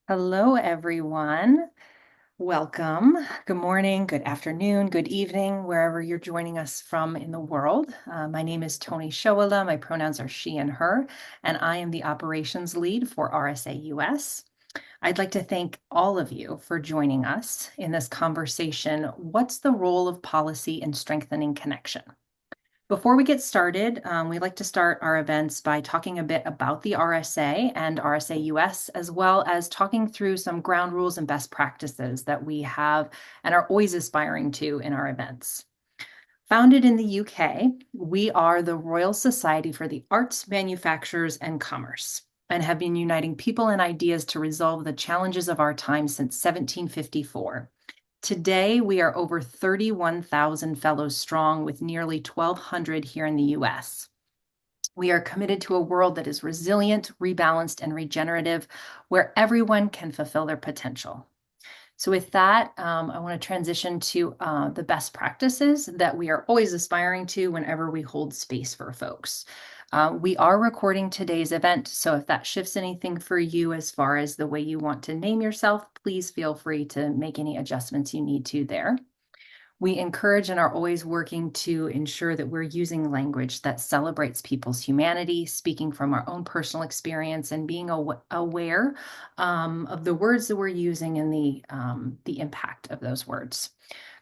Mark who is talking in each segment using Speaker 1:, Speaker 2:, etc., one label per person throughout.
Speaker 1: Hello, everyone. Welcome. Good morning, good afternoon, good evening, wherever you're joining us from in the world. My name is Tony Shoala. My pronouns are she and her, and I am the operations lead for RSA US. I'd like to thank all of you for joining us in this conversation. What's the role of policy in strengthening connection? Before we get started, we like to start our events by talking a bit about the RSA and RSA US, as well as talking through some ground rules and best practices that we have and are always aspiring to in our events. Founded in the UK, we are the Royal Society for the Arts, Manufactures, and Commerce, and have been uniting people and ideas to resolve the challenges of our time since 1754. Today, we are over 31,000 fellows strong with nearly 1,200 here in the US. We are committed to a world that is resilient, rebalanced, and regenerative, where everyone can fulfill their potential. So with that, I want to transition to the best practices that we are always aspiring to whenever we hold space for folks. We are recording today's event, so if that shifts anything for you as far as the way you want to name yourself, please feel free to make any adjustments you need to there. We encourage and are always working to ensure that we're using language that celebrates people's humanity, speaking from our own personal experience, and being aware of the words that we're using and the impact of those words.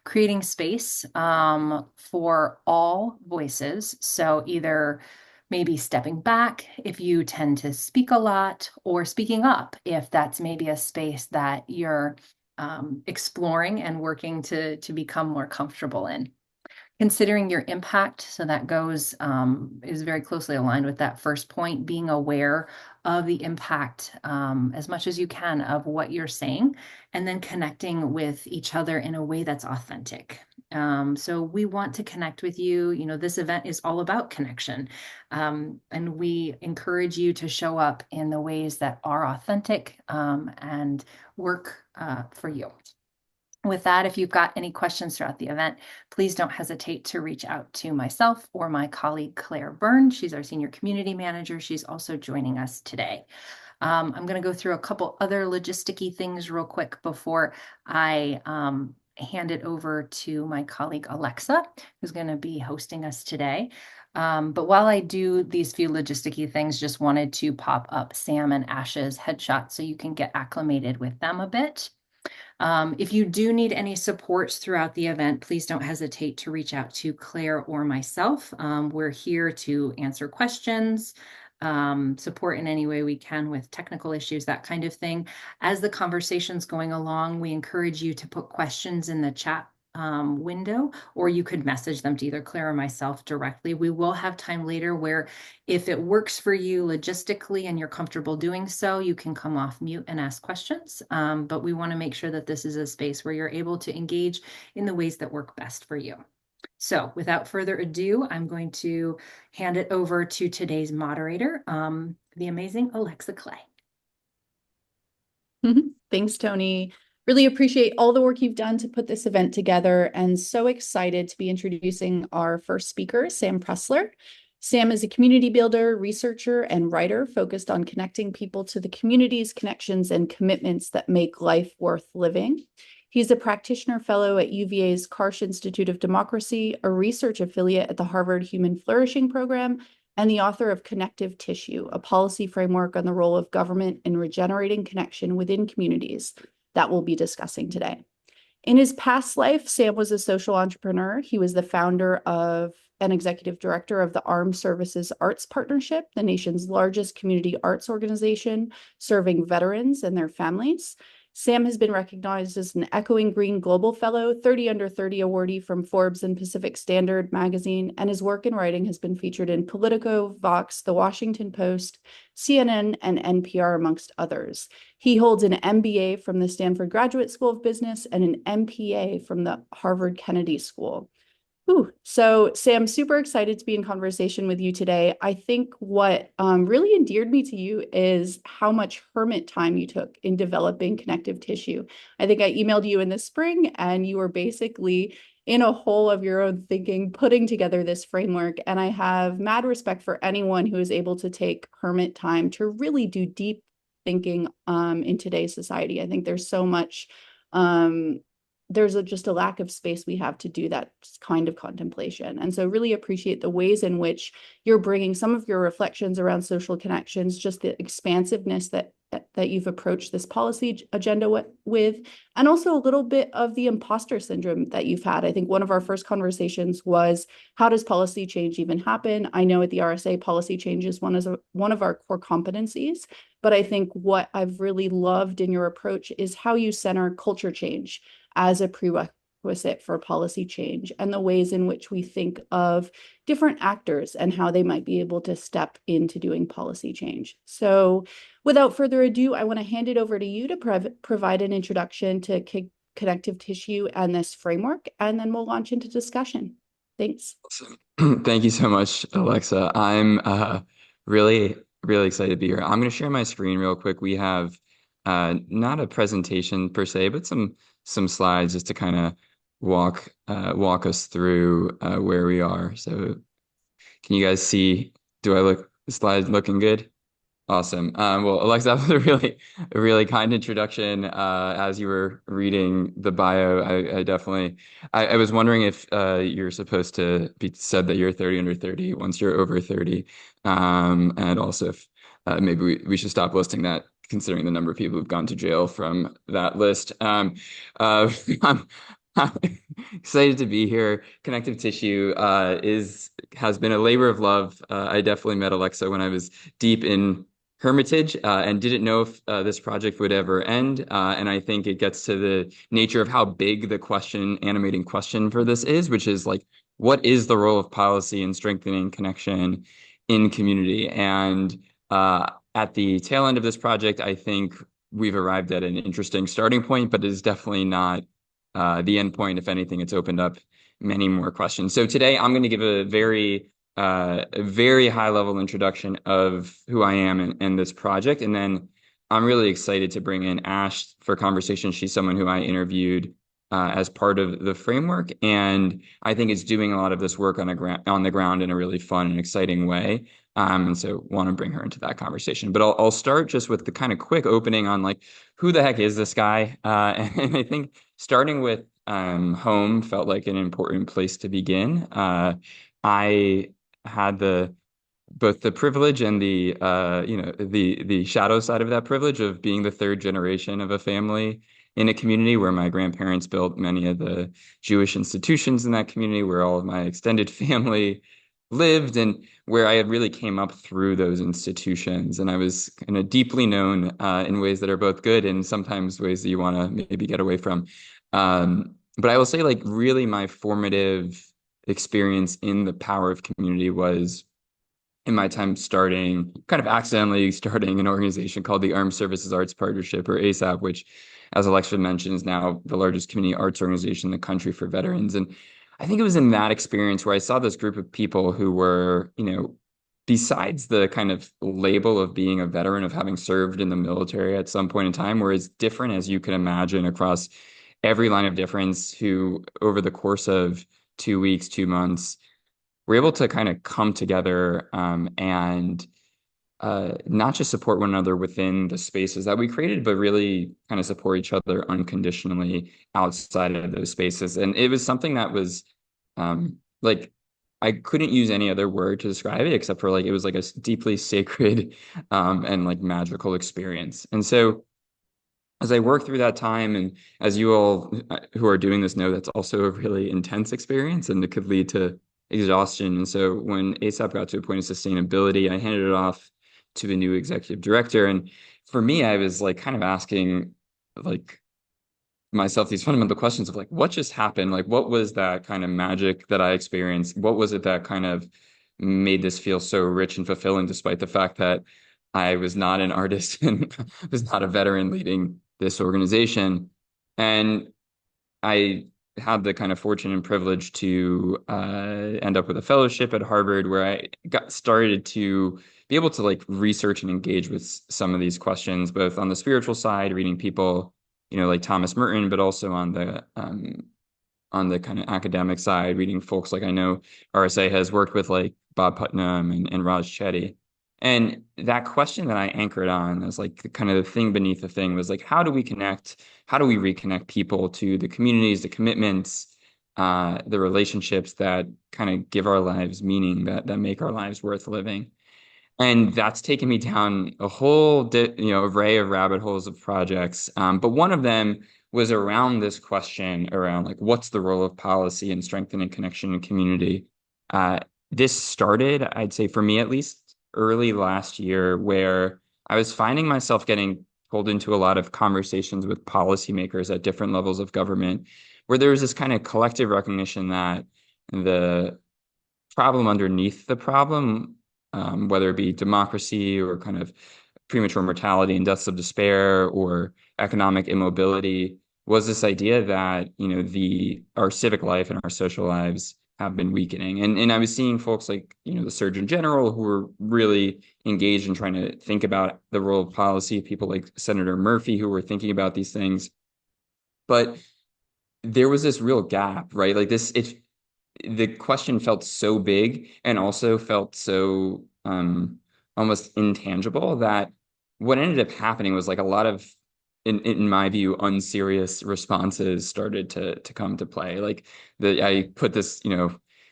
Speaker 1: Creating space for all voices. So either maybe stepping back if you tend to speak a lot, or speaking up if that's maybe a space that you're exploring and working to become more comfortable in. Considering your impact, so that goes is very closely aligned with that first point, being aware of the impact as much as you can of what you're saying, and then connecting with each other in a way that's authentic. So we want to connect with you. You know, this event is all about connection, and we encourage you to show up in the ways that are authentic and work for you. With that, if you've got any questions throughout the event, please don't hesitate to reach out to myself or my colleague, Claire Byrne. She's our senior community manager. She's also joining us today. I'm going to go through a couple other logisticy things real quick before I hand it over to my colleague, Alexa, who's going to be hosting us today. But while I do these few logisticy things, just wanted to pop up Sam and Ash's headshots so you can get acclimated with them a bit. If you do need any supports throughout the event, please don't hesitate to reach out to Claire or myself. We're here to answer questions, support in any way we can with technical issues, that kind of thing. As the conversation's going along, we encourage you to put questions in the chat window, or you could message them to either Claire or myself directly. We will have time later where if it works for you logistically and you're comfortable doing so, you can come off mute and ask questions. But we want to make sure that this is a space where you're able to engage in the ways that work best for you. So without further ado, I'm going to hand it over to today's moderator, the amazing Alexa Clay.
Speaker 2: Thanks, Tony. Really appreciate all the work you've done to put this event together, and so excited to be introducing our first speaker, Sam Pressler. Sam is a community builder, researcher, and writer focused on connecting people to the communities, connections, and commitments that make life worth living. He's a practitioner fellow at UVA's Karsh Institute of Democracy, a research affiliate at the Harvard Human Flourishing Program, and the author of Connective Tissue, a policy framework on the role of government in regenerating connection within communities that we'll be discussing today. In his past life, Sam was a social entrepreneur. He was the founder of and executive director of the Armed Services Arts Partnership, the nation's largest community arts organization serving veterans and their families. Sam has been recognized as an Echoing Green Global Fellow, 30 Under 30 awardee from Forbes and Pacific Standard magazine, and his work in writing has been featured in Politico, Vox, The Washington Post, CNN, and NPR, amongst others. He holds an MBA from the Stanford Graduate School of Business and an MPA from the Harvard Kennedy School. So Sam, super excited to be in conversation with you today. I think what really endeared me to you is how much hermit time you took in developing Connective Tissue. I think I emailed you in the spring and you were basically in a hole of your own thinking, putting together this framework. And I have mad respect for anyone who is able to take hermit time to really do deep thinking in today's society. I think there's so much, there's just a lack of space we have to do that kind of contemplation. And so really appreciate the ways in which you're bringing some of your reflections around social connections, just the expansiveness that you've approached this policy agenda with, and also a little bit of the imposter syndrome that you've had. I think one of our first conversations was, how does policy change even happen? I know at the RSA, policy change is one of our core competencies, but I think what I've really loved in your approach is how you center culture change as a prerequisite for policy change, and the ways in which we think of different actors and how they might be able to step into doing policy change. So without further ado, I want to hand it over to you to provide an introduction to connective tissue and this framework, and then we'll launch into discussion. Thanks.
Speaker 3: Awesome. Thank you so much, Alexa. I'm really, really excited to be here. I'm going to share my screen real quick. We have not a presentation per se, but some slides just to kind of walk us through where we are. So can you guys see? The slides looking good? Awesome. Well, Alexa, that was a really kind introduction. As you were reading the bio, I was wondering if you're supposed to be said that you're 30 under 30 once you're over 30, and also if maybe we should stop listing that, considering the number of people who've gone to jail from that list. I'm excited to be here. Connective tissue has been a labor of love. I definitely met Alexa when I was deep in Hermitage and didn't know if this project would ever end. And I think it gets to the nature of how big the animating question for this is, which is like, what is the role of policy in strengthening connection in community? And at the tail end of this project, I think we've arrived at an interesting starting point, but it is definitely not the end point. If anything, it's opened up many more questions. So today I'm going to give a very high level introduction of who I am and this project. And then I'm really excited to bring in Ash for conversation. She's someone who I interviewed as part of the framework. And I think is doing a lot of this work on the ground in a really fun and exciting way. And so want to bring her into that conversation. But I'll start just with the kind of quick opening on like, who the heck is this guy? And I think starting with home felt like an important place to begin. I had both the privilege and the shadow side of that privilege of being the third generation of a family in a community where my grandparents built many of the Jewish institutions in that community, where all of my extended family lived, and where I had really came up through those institutions. And I was kind of deeply known in ways that are both good and sometimes ways that you want to maybe get away from. But I will say, like, really my formative experience in the power of community was in my time kind of accidentally starting an organization called the Armed Services Arts Partnership, or ASAP, which, as Alexa mentioned, is now the largest community arts organization in the country for veterans. And I think it was in that experience where I saw this group of people who were, besides the kind of label of being a veteran, of having served in the military at some point in time, were as different as you can imagine across every line of difference, who over the course of 2 weeks, 2 months, we're able to kind of come together and not just support one another within the spaces that we created, but really kind of support each other unconditionally outside of those spaces. And it was something that was like, I couldn't use any other word to describe it except for like, it was like a deeply sacred and like magical experience. And so as I work through that time, and as you all who are doing this know, that's also a really intense experience and it could lead to exhaustion. And so when ASAP got to a point of sustainability, I handed it off to the new executive director. And for me, I was like kind of asking like myself these fundamental questions of like, what just happened? Like, what was that kind of magic that I experienced? What was it that kind of made this feel so rich and fulfilling, despite the fact that I was not an artist and was not a veteran leading this organization? And I had the kind of fortune and privilege to end up with a fellowship at Harvard, where I got started to be able to like research and engage with some of these questions, both on the spiritual side, reading people, like Thomas Merton, but also on the kind of academic side, reading folks like I know RSA has worked with, like Bob Putnam and Raj Chetty. And that question that I anchored on as like kind of the thing beneath the thing was like, how do we connect? How do we reconnect people to the communities, the commitments, the relationships that kind of give our lives meaning, that make our lives worth living? And that's taken me down a whole array of rabbit holes of projects. But one of them was around this question around like what's the role of policy in strengthening connection and community. Uh, this started, I'd say for me at least, early last year, where I was finding myself getting pulled into a lot of conversations with policymakers at different levels of government, where there was this kind of collective recognition that the problem underneath the problem, whether it be democracy or kind of premature mortality and deaths of despair or economic immobility, was this idea that, our civic life and our social lives have been weakening. And I was seeing folks like, the Surgeon General who were really engaged in trying to think about the role of policy, people like Senator Murphy who were thinking about these things. But there was this real gap, right? Like the question felt so big and also felt so almost intangible that what ended up happening was like a lot of, in my view, unserious responses started to come to play. Like I put this,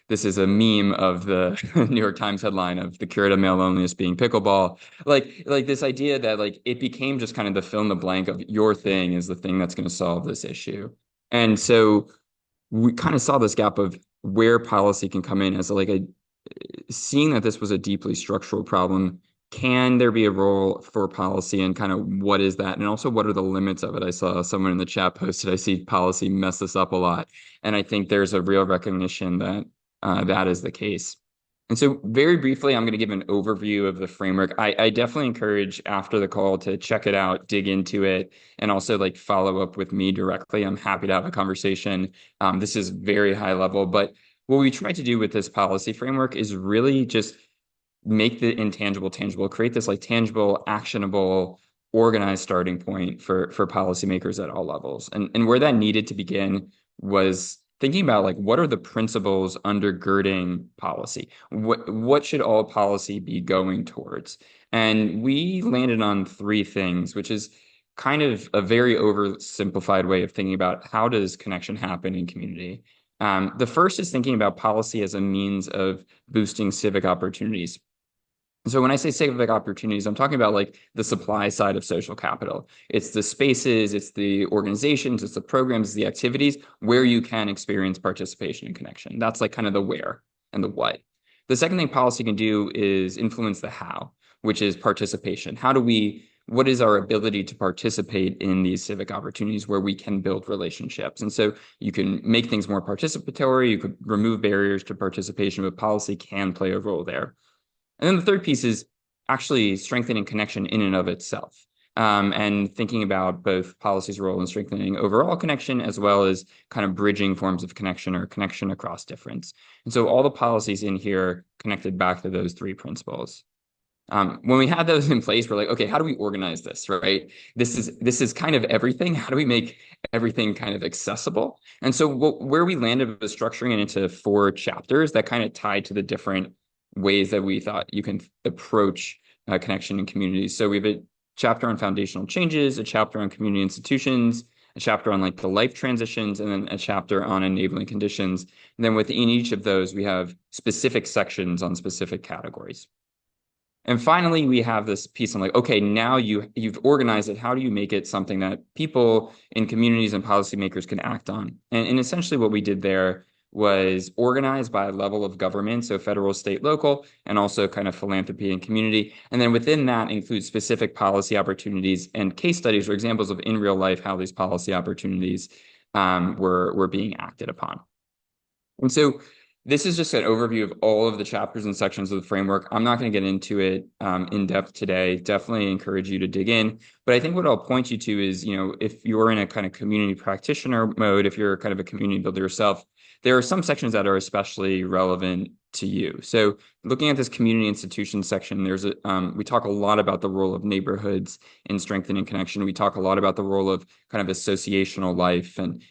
Speaker 3: this is a meme of the New York Times headline of the cure to male loneliness being pickleball. Like this idea that like it became just kind of the fill in the blank of your thing is the thing that's going to solve this issue. And so we kind of saw this gap of where policy can come in as like a seeing that this was a deeply structural problem. Can there be a role for policy and kind of what is that? And also, what are the limits of it? I saw someone in the chat posted, I see policy mess this up a lot. And I think there's a real recognition that that is the case. And so, very briefly, I'm going to give an overview of the framework. I definitely encourage after the call to check it out, dig into it, and also like follow up with me directly. I'm happy to have a conversation. This is very high level, but what we try to do with this policy framework is really just make the intangible tangible, create this like tangible, actionable, organized starting point for policymakers at all levels. And where that needed to begin was thinking about like what are the principles undergirding policy? What should all policy be going towards? And we landed on three things, which is kind of a very oversimplified way of thinking about how does connection happen in community. The first is thinking about policy as a means of boosting civic opportunities. So when I say civic opportunities, I'm talking about like the supply side of social capital. It's the spaces, it's the organizations, it's the programs, the activities where you can experience participation and connection. That's like kind of the where and the what. The second thing policy can do is influence the how, which is participation. What is our ability to participate in these civic opportunities where we can build relationships? And so you can make things more participatory, you could remove barriers to participation, but policy can play a role there. And then the third piece is actually strengthening connection in and of itself, and thinking about both policy's role in strengthening overall connection as well as kind of bridging forms of connection or connection across difference. And so all the policies in here connected back to those three principles. When we had those in place, we're like, okay, how do we organize this, right? This is kind of everything. How do we make everything kind of accessible? And so where we landed was structuring it into 4 chapters that kind of tied to the different ways that we thought you can approach connection in communities. So we have a chapter on foundational changes, a chapter on community institutions, a chapter on like the life transitions, and then a chapter on enabling conditions. And then within each of those, we have specific sections on specific categories. And finally, we have this piece on like, okay, now you've organized it. How do you make it something that people in communities and policymakers can act on? And essentially what we did there was organized by level of government, so federal, state, local, and also kind of philanthropy and community. And then within that includes specific policy opportunities and case studies or examples of in real life how these policy opportunities were being acted upon. And so this is just an overview of all of the chapters and sections of the framework. I'm not going to get into it in depth today. Definitely encourage you to dig in. But I think what I'll point you to is, if you're in a kind of community practitioner mode, if you're kind of a community builder yourself, there are some sections that are especially relevant to you. So looking at this community institutions section, we talk a lot about the role of neighborhoods in strengthening connection. We talk a lot about the role of kind of associational life and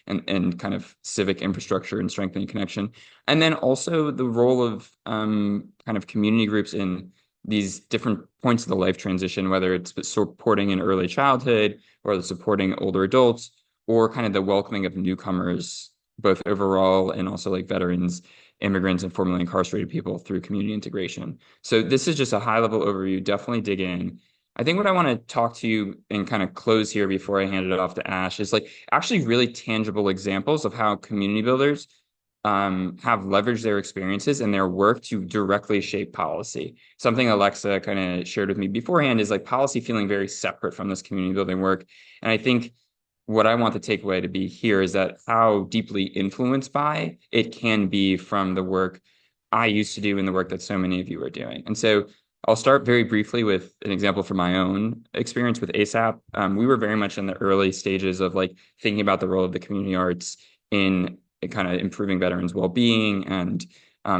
Speaker 3: kind of civic infrastructure in strengthening connection. And then also the role of kind of community groups in these different points of the life transition, whether it's supporting in early childhood or supporting older adults, or kind of the welcoming of newcomers, both overall and also like veterans, immigrants, and formerly incarcerated people through community integration. So this is just a high level overview. Definitely dig in. I think what I want to talk to you and kind of close here before I hand it off to Ash is like actually really tangible examples of how community builders have leveraged their experiences and their work to directly shape policy. Something Alexa kind of shared with me beforehand is like policy feeling very separate from this community building work. And I think what I want the takeaway to be here is that how deeply influenced by it can be from the work I used to do and the work that so many of you are doing. And so I'll start very briefly with an example from my own experience with ASAP. We were very much in the early stages of like thinking about the role of the community arts in kind of improving veterans' well-being and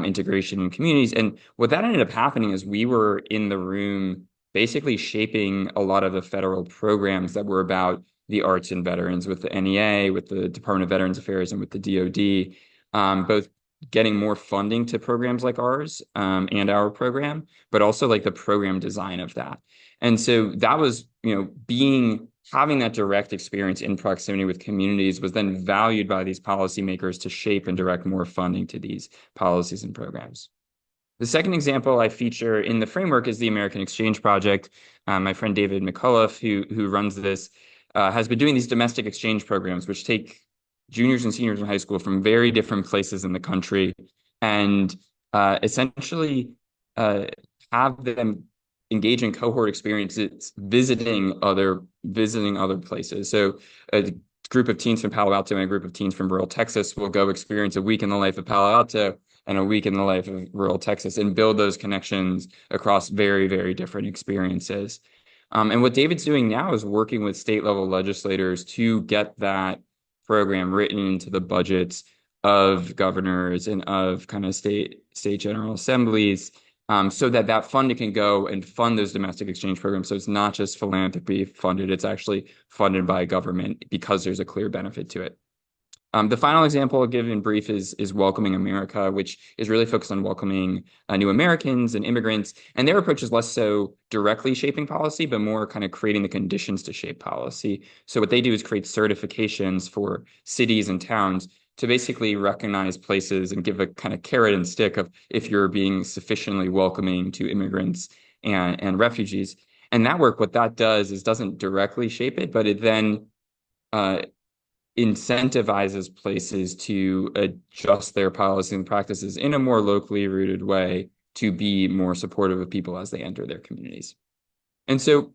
Speaker 3: integration in communities. And what that ended up happening is we were in the room basically shaping a lot of the federal programs that were about the arts and veterans with the NEA, with the Department of Veterans Affairs, and with the DoD, both getting more funding to programs like ours and our program, but also like the program design of that. And so that was, having that direct experience in proximity with communities was then valued by these policymakers to shape and direct more funding to these policies and programs. The second example I feature in the framework is the American Exchange Project. My friend David McCullough, who runs this, has been doing these domestic exchange programs, which take juniors and seniors in high school from very different places in the country and essentially have them engage in cohort experiences visiting other places. So a group of teens from Palo Alto and a group of teens from rural Texas will go experience a week in the life of Palo Alto and a week in the life of rural Texas and build those connections across very, very different experiences. And what David's doing now is working with state level legislators to get that program written into the budgets of governors and of kind of state general assemblies, so that funding can go and fund those domestic exchange programs. So it's not just philanthropy funded, it's actually funded by government because there's a clear benefit to it. The final example I'll give in brief is Welcoming America, which is really focused on welcoming new Americans and immigrants. And their approach is less so directly shaping policy, but more kind of creating the conditions to shape policy. So what they do is create certifications for cities and towns to basically recognize places and give a kind of carrot and stick of if you're being sufficiently welcoming to immigrants and refugees. And that work, what that does is doesn't directly shape it, but it then incentivizes places to adjust their policies and practices in a more locally rooted way to be more supportive of people as they enter their communities. And so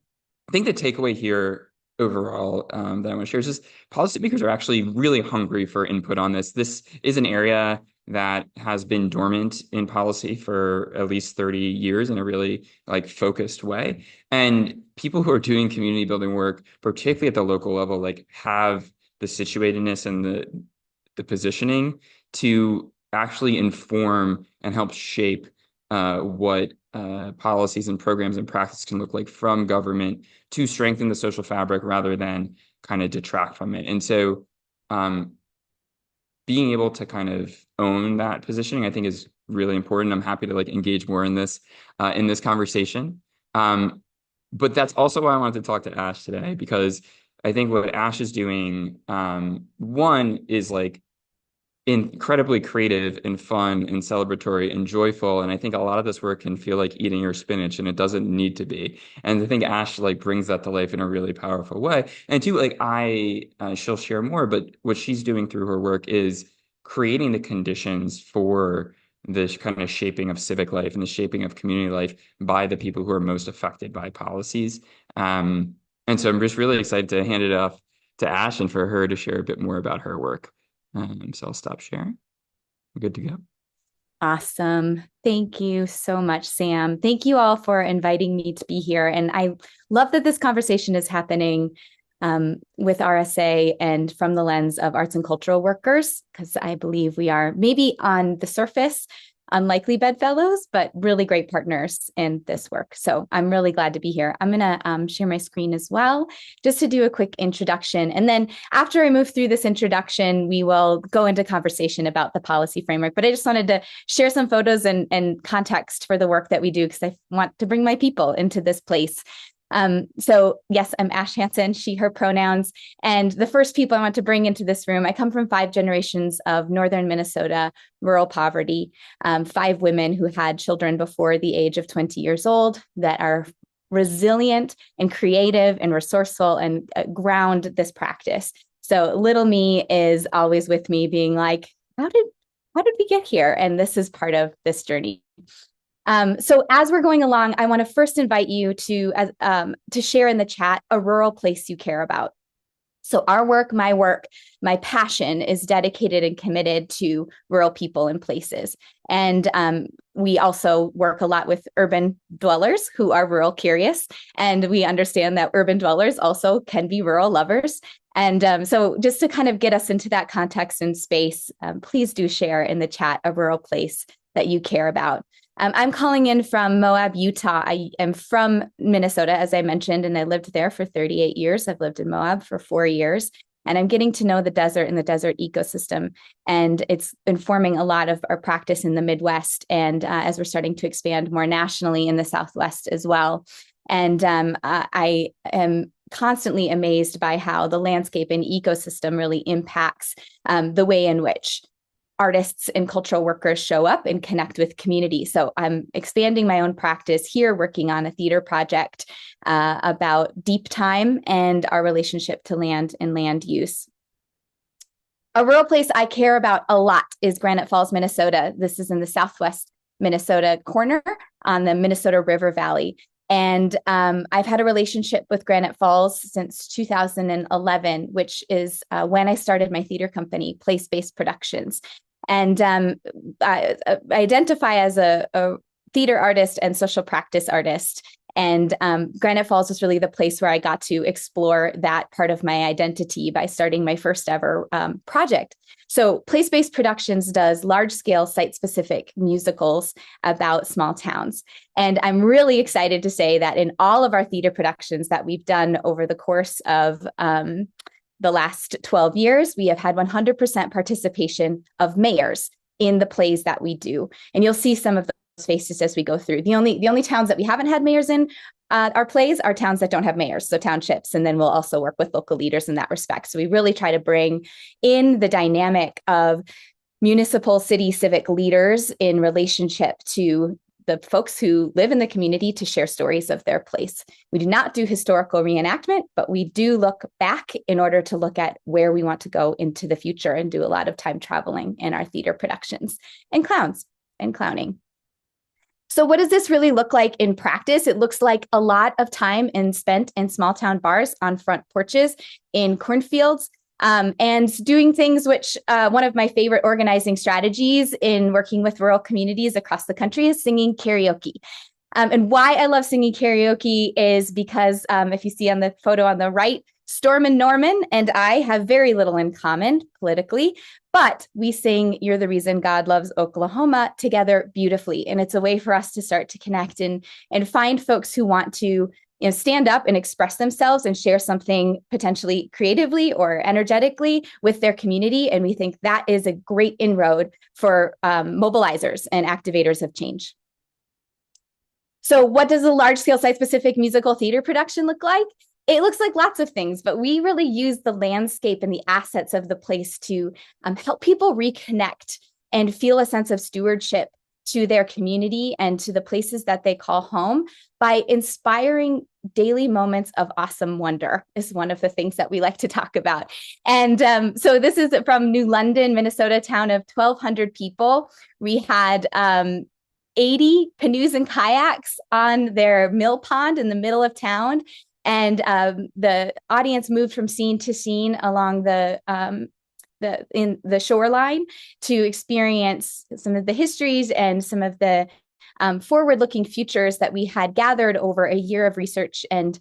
Speaker 3: I think the takeaway here overall that I want to share is just policymakers are actually really hungry for input on this. This is an area that has been dormant in policy for at least 30 years in a really like focused way. And people who are doing community building work, particularly at the local level, like have the situatedness and the positioning to actually inform and help shape what policies and programs and practice can look like from government to strengthen the social fabric rather than kind of detract from it. And so being able to kind of own that positioning, I think, is really important. I'm happy to like engage more in this conversation. But that's also why I wanted to talk to Ash today, because I think what Ash is doing, one is like incredibly creative and fun and celebratory and joyful. And I think a lot of this work can feel like eating your spinach, and it doesn't need to be. And I think Ash like brings that to life in a really powerful way. And two, like she'll share more, but what she's doing through her work is creating the conditions for this kind of shaping of civic life and the shaping of community life by the people who are most affected by policies. And so I'm just really excited to hand it off to Ash and for her to share a bit more about her work. So I'll stop sharing. We're good to go.
Speaker 4: Awesome. Thank you so much, Sam. Thank you all for inviting me to be here. And I love that this conversation is happening with RSA and from the lens of arts and cultural workers, because I believe we are maybe on the surface unlikely bedfellows, but really great partners in this work. So I'm really glad to be here. I'm going to share my screen as well, just to do a quick introduction. And then after I move through this introduction, we will go into conversation about the policy framework. But I just wanted to share some photos and context for the work that we do, because I want to bring my people into this place. So yes, I'm Ash Hanson, she, her pronouns. And the first people I want to bring into this room, I come from 5 generations of Northern Minnesota rural poverty, 5 women who had children before the age of 20 years old that are resilient and creative and resourceful and ground this practice. So little me is always with me being like, how did we get here? And this is part of this journey. So as we're going along, I want to first invite you to share in the chat a rural place you care about. So our work, my passion is dedicated and committed to rural people and places. And we also work a lot with urban dwellers who are rural curious. And we understand that urban dwellers also can be rural lovers. And so just to kind of get us into that context and space, please do share in the chat a rural place that you care about. I'm calling in from Moab, Utah. I am from Minnesota, as I mentioned, and I lived there for 38 years. I've lived in Moab for 4 years, and I'm getting to know the desert and the desert ecosystem. And it's informing a lot of our practice in the Midwest, and as we're starting to expand more nationally in the Southwest as well. And I am constantly amazed by how the landscape and ecosystem really impacts the way in which artists and cultural workers show up and connect with community. So I'm expanding my own practice here, working on a theater project about deep time and our relationship to land and land use. A rural place I care about a lot is Granite Falls, Minnesota. This is in the Southwest Minnesota corner on the Minnesota River Valley. And I've had a relationship with Granite Falls since 2011, which is when I started my theater company, Place-Based Productions. And I identify as a theater artist and social practice artist. And Granite Falls was really the place where I got to explore that part of my identity by starting my first ever project. So Place-Based Productions does large-scale site-specific musicals about small towns. And I'm really excited to say that in all of our theater productions that we've done over the course of the last 12 years, we have had 100% participation of mayors in the plays that we do. And you'll see some of those faces as we go through. The only towns that we haven't had mayors in our plays are towns that don't have mayors, so townships. And then we'll also work with local leaders in that respect. So we really try to bring in the dynamic of municipal city civic leaders in relationship to the folks who live in the community to share stories of their place. We do not do historical reenactment, but we do look back in order to look at where we want to go into the future and do a lot of time traveling in our theater productions and clowns and clowning. So what does this really look like in practice? It looks like a lot of time spent in small town bars, on front porches, in cornfields, and doing things which one of my favorite organizing strategies in working with rural communities across the country is singing karaoke. And why I love singing karaoke is because if you see on the photo on the right, Storm and Norman and I have very little in common politically, but we sing "You're the Reason God Loves Oklahoma" together beautifully. And it's a way for us to start to connect and find folks who want to stand up and express themselves and share something potentially creatively or energetically with their community. And we think that is a great inroad for mobilizers and activators of change. So what does a large-scale site-specific musical theater production look like? It looks like lots of things, but we really use the landscape and the assets of the place to help people reconnect and feel a sense of stewardship to their community and to the places that they call home by inspiring daily moments of awesome wonder is one of the things that we like to talk about. And so this is from New London, Minnesota, town of 1,200 people. We had 80 canoes and kayaks on their mill pond in the middle of town. And the audience moved from scene to scene along in the shoreline to experience some of the histories and some of the forward-looking futures that we had gathered over a year of research and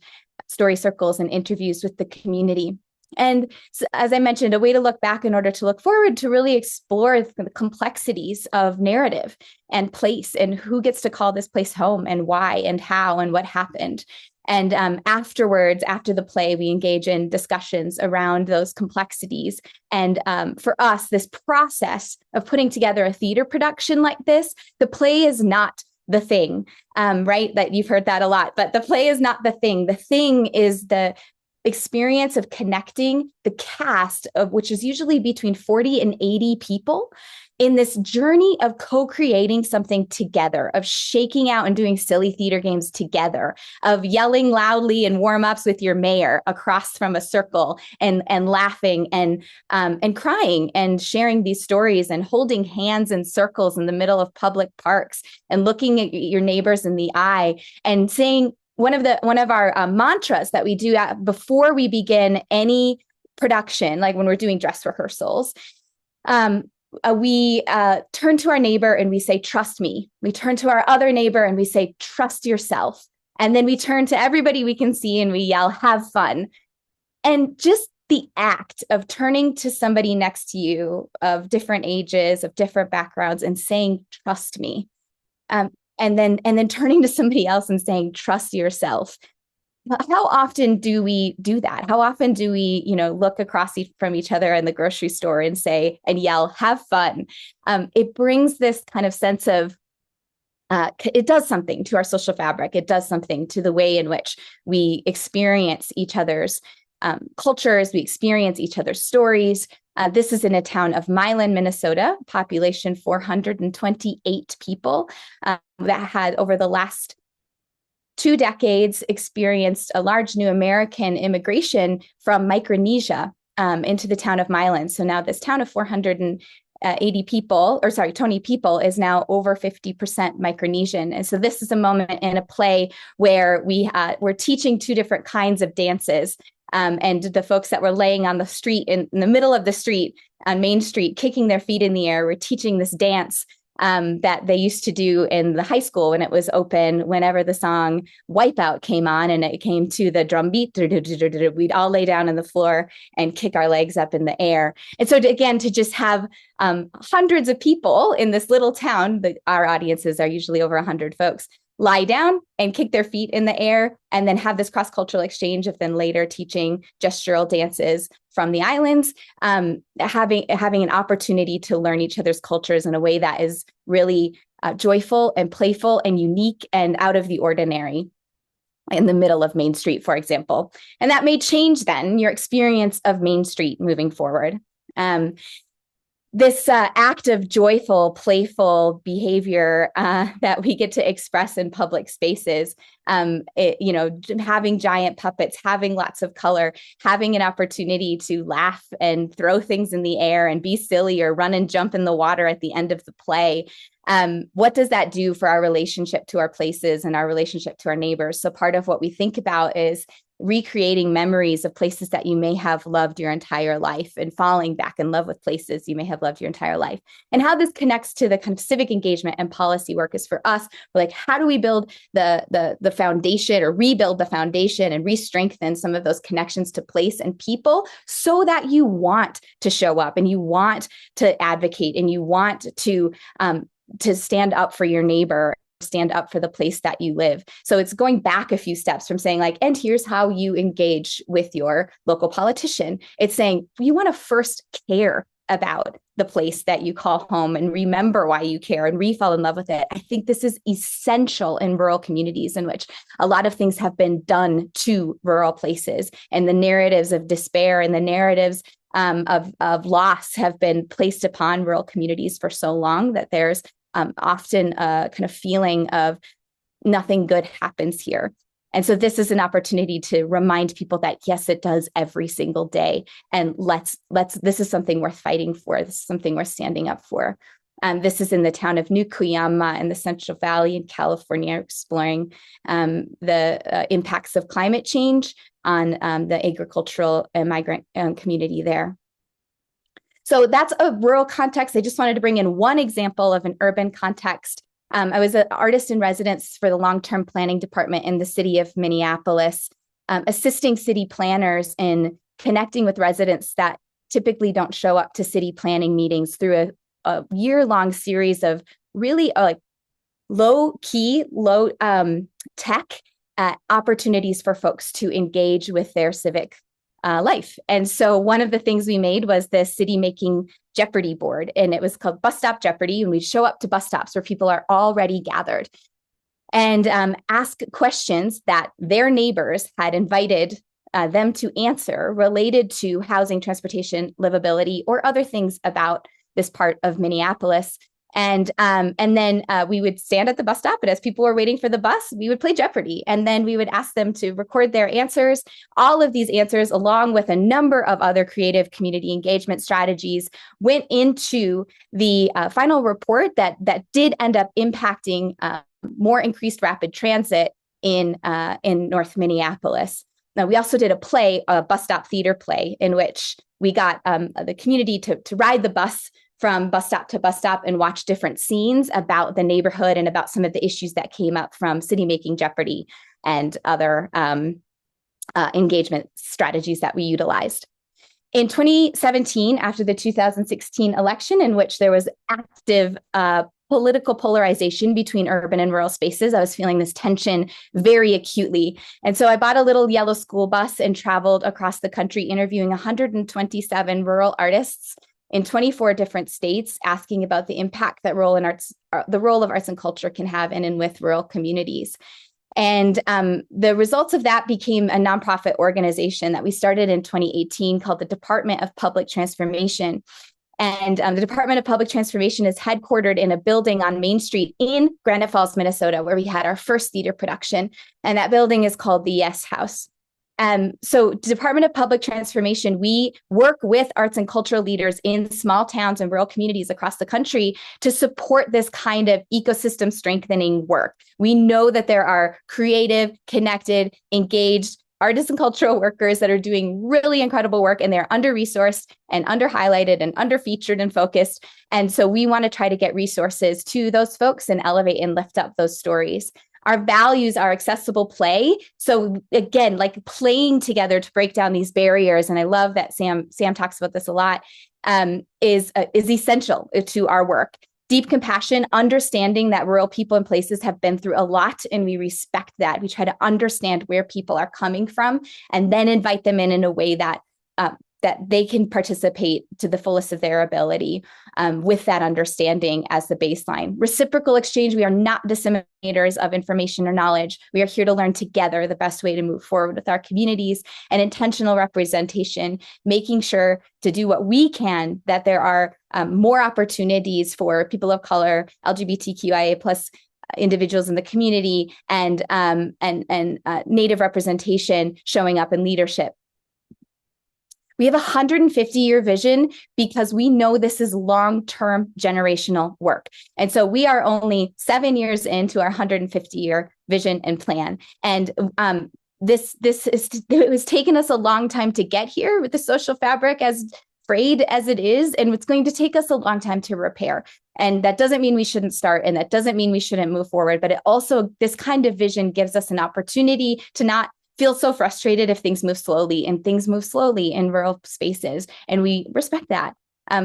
Speaker 4: story circles and interviews with the community. And as I mentioned, a way to look back in order to look forward, to really explore the complexities of narrative and place, and who gets to call this place home, and why, and how, and what happened. And afterwards, after the play, we engage in discussions around those complexities. And for us, this process of putting together a theater production like this, the play is not the thing, right? That you've heard that a lot, but the play is not the thing. The thing is the experience of connecting the cast, of which is usually between 40 and 80 people, in this journey of co-creating something together, of shaking out and doing silly theater games together, of yelling loudly in warm-ups with your mayor across from a circle, and laughing and crying and sharing these stories, and holding hands in circles in the middle of public parks, and looking at your neighbors in the eye and saying, one of our mantras that we do before we begin any production, like when we're doing dress rehearsals, we turn to our neighbor and we say, trust me. We turn to our other neighbor and we say, trust yourself. And then we turn to everybody we can see and we yell, have fun. And just the act of turning to somebody next to you of different ages, of different backgrounds, and saying, trust me. And then turning to somebody else and saying, trust yourself. How often do we do that? How often do we, look across from each other in the grocery store and say, and yell, have fun? It brings this kind of sense of, it does something to our social fabric. It does something to the way in which we experience each other's cultures, we experience each other's stories. This is in a town of Milan, Minnesota, population 428 people, that had, over the last 2 decades, experienced a large new American immigration from Micronesia into the town of Milan. So now this town of 480 people, 20 people, is now over 50% Micronesian. And so this is a moment in a play where we're teaching 2 different kinds of dances. And the folks that were laying on the street, in the middle of the street, on Main Street, kicking their feet in the air, were teaching this dance that they used to do in the high school when it was open. Whenever the song Wipeout came on and it came to the drum beat, we'd all lay down on the floor and kick our legs up in the air. And so to just have hundreds of people in this little town, our audiences are usually over 100 folks, lie down and kick their feet in the air, and then have this cross-cultural exchange of then later teaching gestural dances from the islands, having an opportunity to learn each other's cultures in a way that is really joyful and playful and unique and out of the ordinary, in the middle of Main Street, for example. And that may change then your experience of Main Street moving forward. This act of joyful, playful behavior that we get to express in public spaces, having giant puppets, having lots of color, having an opportunity to laugh and throw things in the air and be silly or run and jump in the water at the end of the play. What does that do for our relationship to our places and our relationship to our neighbors? So part of what we think about is recreating memories of places that you may have loved your entire life, and falling back in love with places you may have loved your entire life. And how this connects to the kind of civic engagement and policy work is, for us, we're like, how do we build the foundation, or rebuild the foundation and re-strengthen some of those connections to place and people, so that you want to show up and you want to advocate and you want to stand up for your neighbor, stand up for the place that you live. So it's going back a few steps from saying like, and here's how you engage with your local politician. It's saying you want to first care about the place that you call home and remember why you care and re-fall in love with it. I think this is essential in rural communities, in which a lot of things have been done to rural places, and the narratives of despair and the narratives of loss have been placed upon rural communities for so long that there's often a kind of feeling of nothing good happens here. And so this is an opportunity to remind people that, yes, it does every single day. And this is something worth fighting for. This is something worth standing up for. This is in the town of New Cuyama in the Central Valley in California, exploring the impacts of climate change on the agricultural and migrant community there. So that's a rural context. I just wanted to bring in one example of an urban context. I was an artist in residence for the long-term planning department in the city of Minneapolis, assisting city planners in connecting with residents that typically don't show up to city planning meetings through a year-long series of really low-key, low-tech opportunities for folks to engage with their civic life. And so one of the things we made was the City Making Jeopardy board, and it was called Bus Stop Jeopardy. And we'd show up to bus stops where people are already gathered and ask questions that their neighbors had invited them to answer related to housing, transportation, livability, or other things about this part of Minneapolis. And then we would stand at the bus stop, and as people were waiting for the bus, we would play Jeopardy. And then we would ask them to record their answers. All of these answers, along with a number of other creative community engagement strategies, went into the final report that did end up impacting more increased rapid transit in North Minneapolis. Now, we also did a play, a bus stop theater play, in which we got the community to ride the bus from bus stop to bus stop and watch different scenes about the neighborhood and about some of the issues that came up from City Making Jeopardy and other engagement strategies that we utilized. In 2017, after the 2016 election, in which there was active political polarization between urban and rural spaces, I was feeling this tension very acutely. And so I bought a little yellow school bus and traveled across the country interviewing 127 rural artists in 24 different states, asking about the impact that the role of arts and culture can have in and with rural communities. And the results of that became a nonprofit organization that we started in 2018 called the Department of Public Transformation. And the Department of Public Transformation is headquartered in a building on Main Street in Granite Falls, Minnesota, where we had our first theater production. And that building is called the Yes House. So Department of Public Transformation, we work with arts and cultural leaders in small towns and rural communities across the country to support this kind of ecosystem strengthening work. We know that there are creative, connected, engaged artists and cultural workers that are doing really incredible work, and they're under-resourced and under-highlighted and under-featured and focused. And so we want to try to get resources to those folks and elevate and lift up those stories. Our values are accessible play. So again, like playing together to break down these barriers, and I love that Sam talks about this a lot, is essential to our work. Deep compassion, understanding that rural people and places have been through a lot, and we respect that. We try to understand where people are coming from and then invite them in a way that they can participate to the fullest of their ability with that understanding as the baseline. Reciprocal exchange, we are not disseminators of information or knowledge. We are here to learn together the best way to move forward with our communities. And intentional representation, making sure to do what we can, that there are more opportunities for people of color, LGBTQIA plus individuals in the community, and Native representation showing up in leadership. We have a 150-year vision because we know this is long-term generational work. And so we are only 7 years into our 150-year vision and plan. And it was taken us a long time to get here with the social fabric as frayed as it is, and it's going to take us a long time to repair. And that doesn't mean we shouldn't start, and that doesn't mean we shouldn't move forward, but it also, this kind of vision gives us an opportunity to not feel so frustrated if things move slowly, and things move slowly in rural spaces. And we respect that.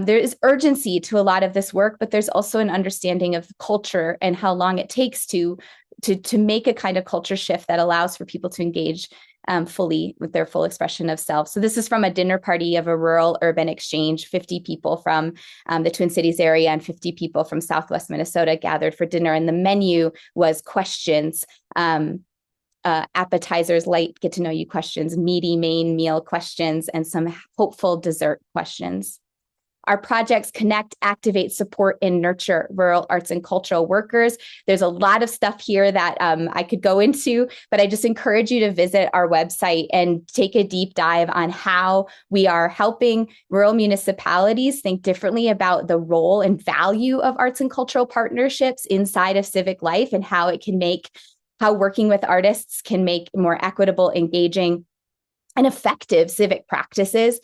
Speaker 4: There is urgency to a lot of this work, but there's also an understanding of culture and how long it takes to make a kind of culture shift that allows for people to engage fully with their full expression of self. So this is from a dinner party of a rural urban exchange. 50 people from the Twin Cities area and 50 people from Southwest Minnesota gathered for dinner. And the menu was questions, appetizers, light get to know you questions, meaty main meal questions, and some hopeful dessert questions. Our projects connect, activate, support, and nurture rural arts and cultural workers. There's a lot of stuff here that I could go into, but I just encourage you to visit our website and take a deep dive on how we are helping rural municipalities think differently about the role and value of arts and cultural partnerships inside of civic life, and how working with artists can make more equitable, engaging, and effective civic practices,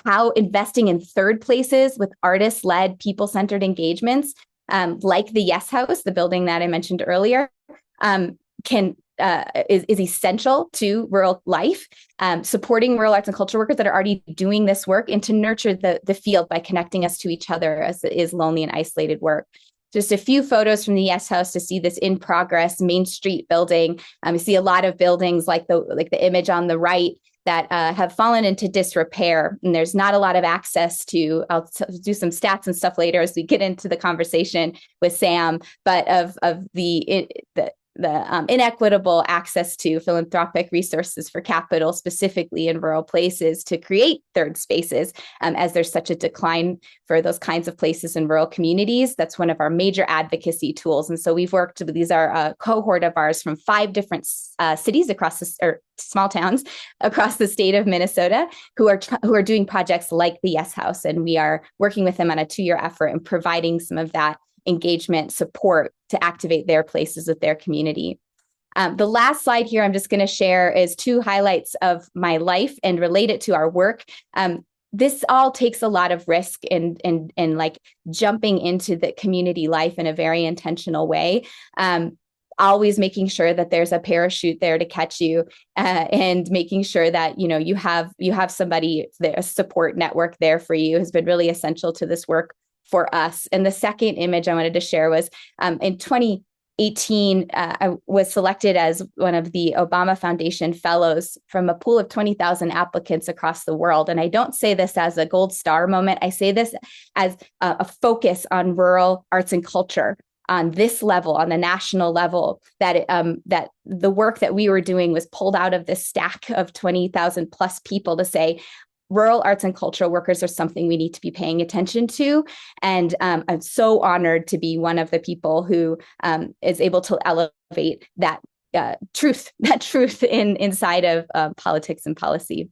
Speaker 4: how investing in third places with artist-led, people-centered engagements, like the Yes House, the building that I mentioned earlier, can is essential to rural life, supporting rural arts and culture workers that are already doing this work, and to nurture the field by connecting us to each other as it is lonely and isolated work. Just a few photos from the Yes House to see this in progress Main Street building. You see a lot of buildings like the image on the right that have fallen into disrepair, and there's not a lot of access to. I'll do some stats and stuff later as we get into the conversation with Sam, but of the inequitable access to philanthropic resources for capital, specifically in rural places, to create third spaces, as there's such a decline for those kinds of places in rural communities. That's one of our major advocacy tools. And so we've worked with, these are a cohort of ours from 5 different cities or small towns across the state of Minnesota who are doing projects like the Yes House. And we are working with them on a 2-year effort and providing some of that engagement support to activate their places with their community. The last slide here I'm just going to share is 2 highlights of my life and relate it to our work. This all takes a lot of risk and like jumping into the community life in a very intentional way. Always making sure that there's a parachute there to catch you, and making sure that you have somebody, a support network there for you, has been really essential to this work for us. And the second image I wanted to share was in 2018, I was selected as one of the Obama Foundation fellows from a pool of 20,000 applicants across the world. And I don't say this as a gold star moment. I say this as a focus on rural arts and culture on this level, on the national level, that that the work that we were doing was pulled out of this stack of 20,000 plus people to say, rural arts and cultural workers are something we need to be paying attention to. And I'm so honored to be one of the people who is able to elevate that truth inside of politics and policy.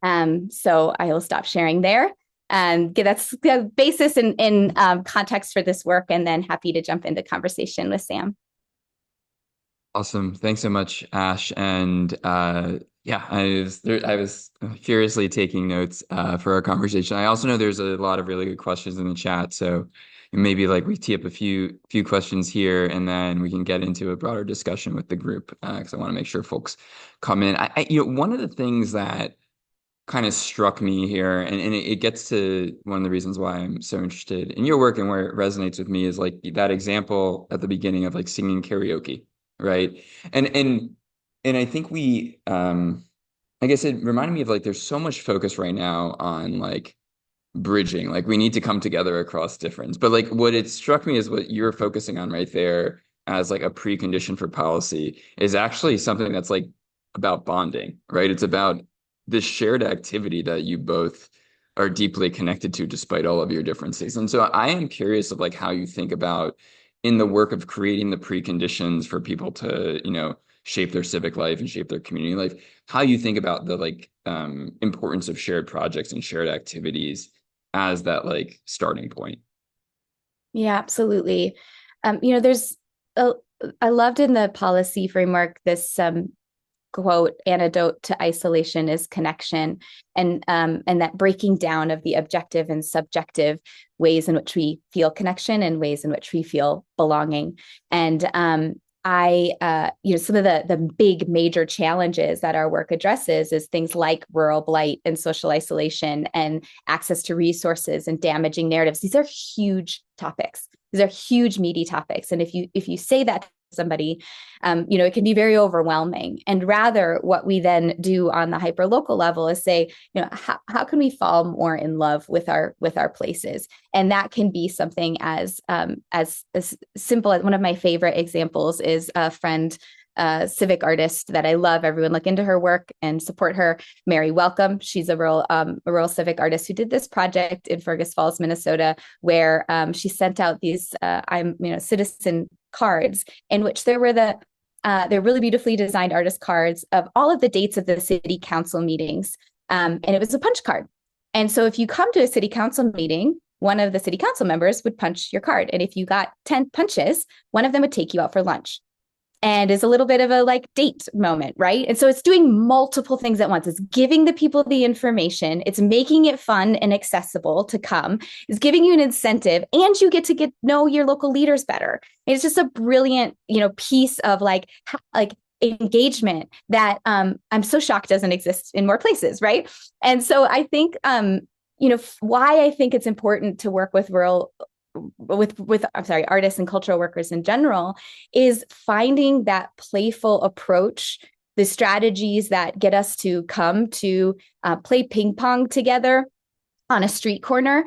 Speaker 4: So I will stop sharing there. And that's the basis in context for this work, and then happy to jump into conversation with Sam.
Speaker 3: Awesome. Thanks so much, Ash. And yeah, I was furiously taking notes for our conversation. I also know there's a lot of really good questions in the chat, so maybe like we tee up a few questions here, and then we can get into a broader discussion with the group, because I want to make sure folks come in. One of the things that kind of struck me here, and it gets to one of the reasons why I'm so interested in your work and where it resonates with me, is like that example at the beginning of like singing karaoke, right? And I think I guess it reminded me of like there's so much focus right now on like bridging, like we need to come together across difference. But like what it struck me is what you're focusing on right there as like a precondition for policy is actually something that's like about bonding, right? It's about this shared activity that you both are deeply connected to despite all of your differences. And so I am curious of like how you think about in the work of creating the preconditions for people to, shape their civic life and shape their community life, how you think about the like importance of shared projects and shared activities as that like starting point.
Speaker 4: Yeah, absolutely. I loved in the policy framework this quote, antidote to isolation is connection, and that breaking down of the objective and subjective ways in which we feel connection and ways in which we feel belonging. And some of the big major challenges that our work addresses is things like rural blight and social isolation and access to resources and damaging narratives. These are huge topics. These are huge, meaty topics. And if you say that to somebody, it can be very overwhelming. And rather, what we then do on the hyperlocal level is say, how can we fall more in love with our places? And that can be something as simple as one of my favorite examples is a friend, civic artist that I love. Everyone look into her work and support her. Mary Welcome. She's a rural civic artist who did this project in Fergus Falls, Minnesota, where she sent out these citizen cards in which there were they're really beautifully designed artist cards of all of the dates of the city council meetings. And it was a punch card. And so if you come to a city council meeting, one of the city council members would punch your card. And if you got 10 punches, one of them would take you out for lunch. and is a little bit of a like date moment, right? And so it's doing multiple things at once. It's giving the people the information, it's making it fun and accessible to come, it's giving you an incentive, and you get to know your local leaders better. It's just a brilliant, piece of like engagement that I'm so shocked doesn't exist in more places, right? And so I think why I think it's important to work with artists and cultural workers in general is finding that playful approach, the strategies that get us to come to play ping pong together on a street corner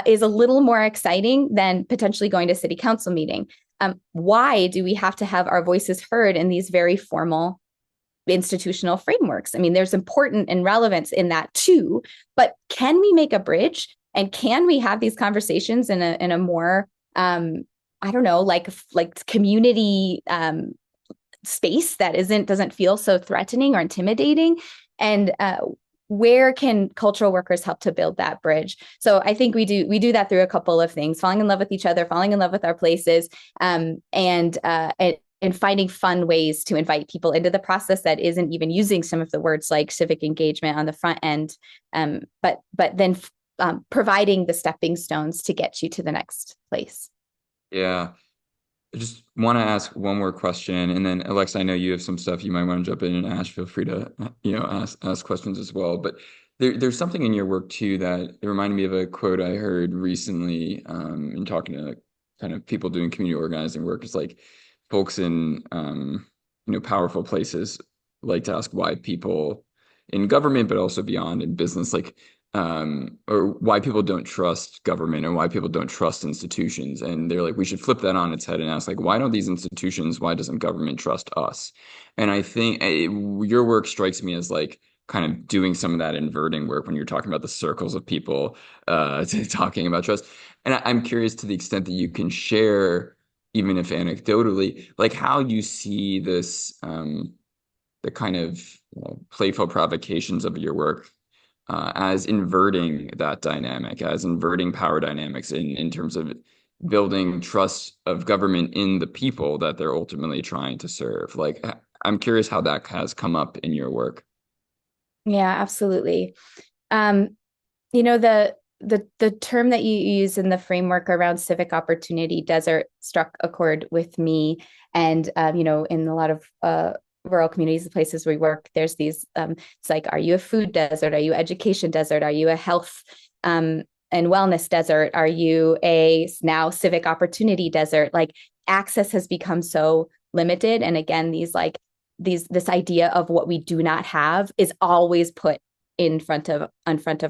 Speaker 4: is a little more exciting than potentially going to city council meeting. Why do we have to have our voices heard in these very formal institutional frameworks? I mean, there's important and relevance in that too, but can we make a bridge? And can we have these conversations in a more, like community space that doesn't feel so threatening or intimidating? And where can cultural workers help to build that bridge? So I think we do that through a couple of things: falling in love with each other, falling in love with our places, and finding fun ways to invite people into the process that isn't even using some of the words like civic engagement on the front end, but then providing the stepping stones to get you to the next place.
Speaker 3: Yeah. I just want to ask one more question, and then Alexa, I know you have some stuff you might want to jump in, and Ash, feel free to ask questions as well. But there's something in your work too that it reminded me of a quote I heard recently in talking to kind of people doing community organizing work. It's like folks in powerful places like to ask why people in government, but also beyond in business, or why people don't trust government and why people don't trust institutions. And they're like, we should flip that on its head and ask, like, why don't these institutions, why doesn't government trust us? And I think your work strikes me as like kind of doing some of that inverting work when you're talking about the circles of people talking about trust. And I'm curious, to the extent that you can share, even if anecdotally, like how you see this, the kind of playful provocations of your work as inverting that dynamic, as inverting power dynamics in terms of building trust of government in the people that they're ultimately trying to serve. Like, I'm curious how that has come up in your work.
Speaker 4: Yeah, absolutely. The term that you use in the framework around civic opportunity desert struck a chord with me. And, in a lot of rural communities, the places we work, there's these, it's like, are you a food desert? Are you education desert? Are you a health and wellness desert? Are you a now civic opportunity desert? Like, access has become so limited. And again, this idea of what we do not have is always put in front of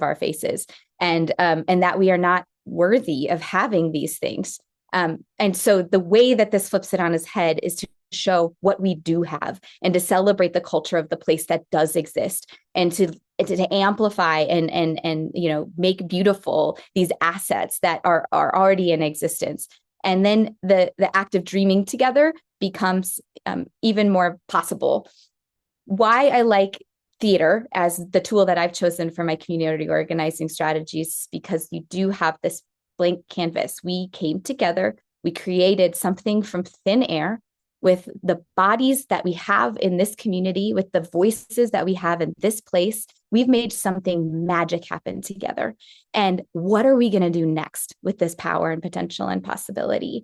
Speaker 4: our faces, and that we are not worthy of having these things. And so the way that this flips it on its head is to show what we do have and to celebrate the culture of the place that does exist, and to amplify and make beautiful these assets that are already in existence. And then the act of dreaming together becomes even more possible. Why I like theater as the tool that I've chosen for my community organizing strategies, because you do have this blank canvas. We came together, we created something from thin air with the bodies that we have in this community, with the voices that we have in this place. We've made something magic happen together. And what are we going to do next with this power and potential and possibility?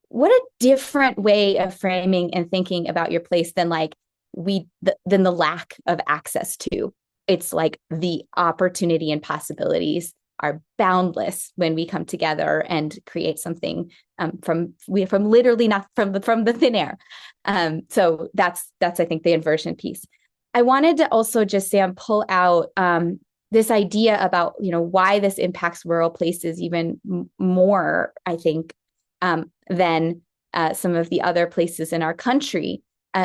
Speaker 4: What a different way of framing and thinking about your place than than the lack of access to. It's like the opportunity and possibilities are boundless when we come together and create something from literally not from the thin air. So that's I think the inversion piece. I wanted to also just pull out this idea about why this impacts rural places even more, I think, than some of the other places in our country.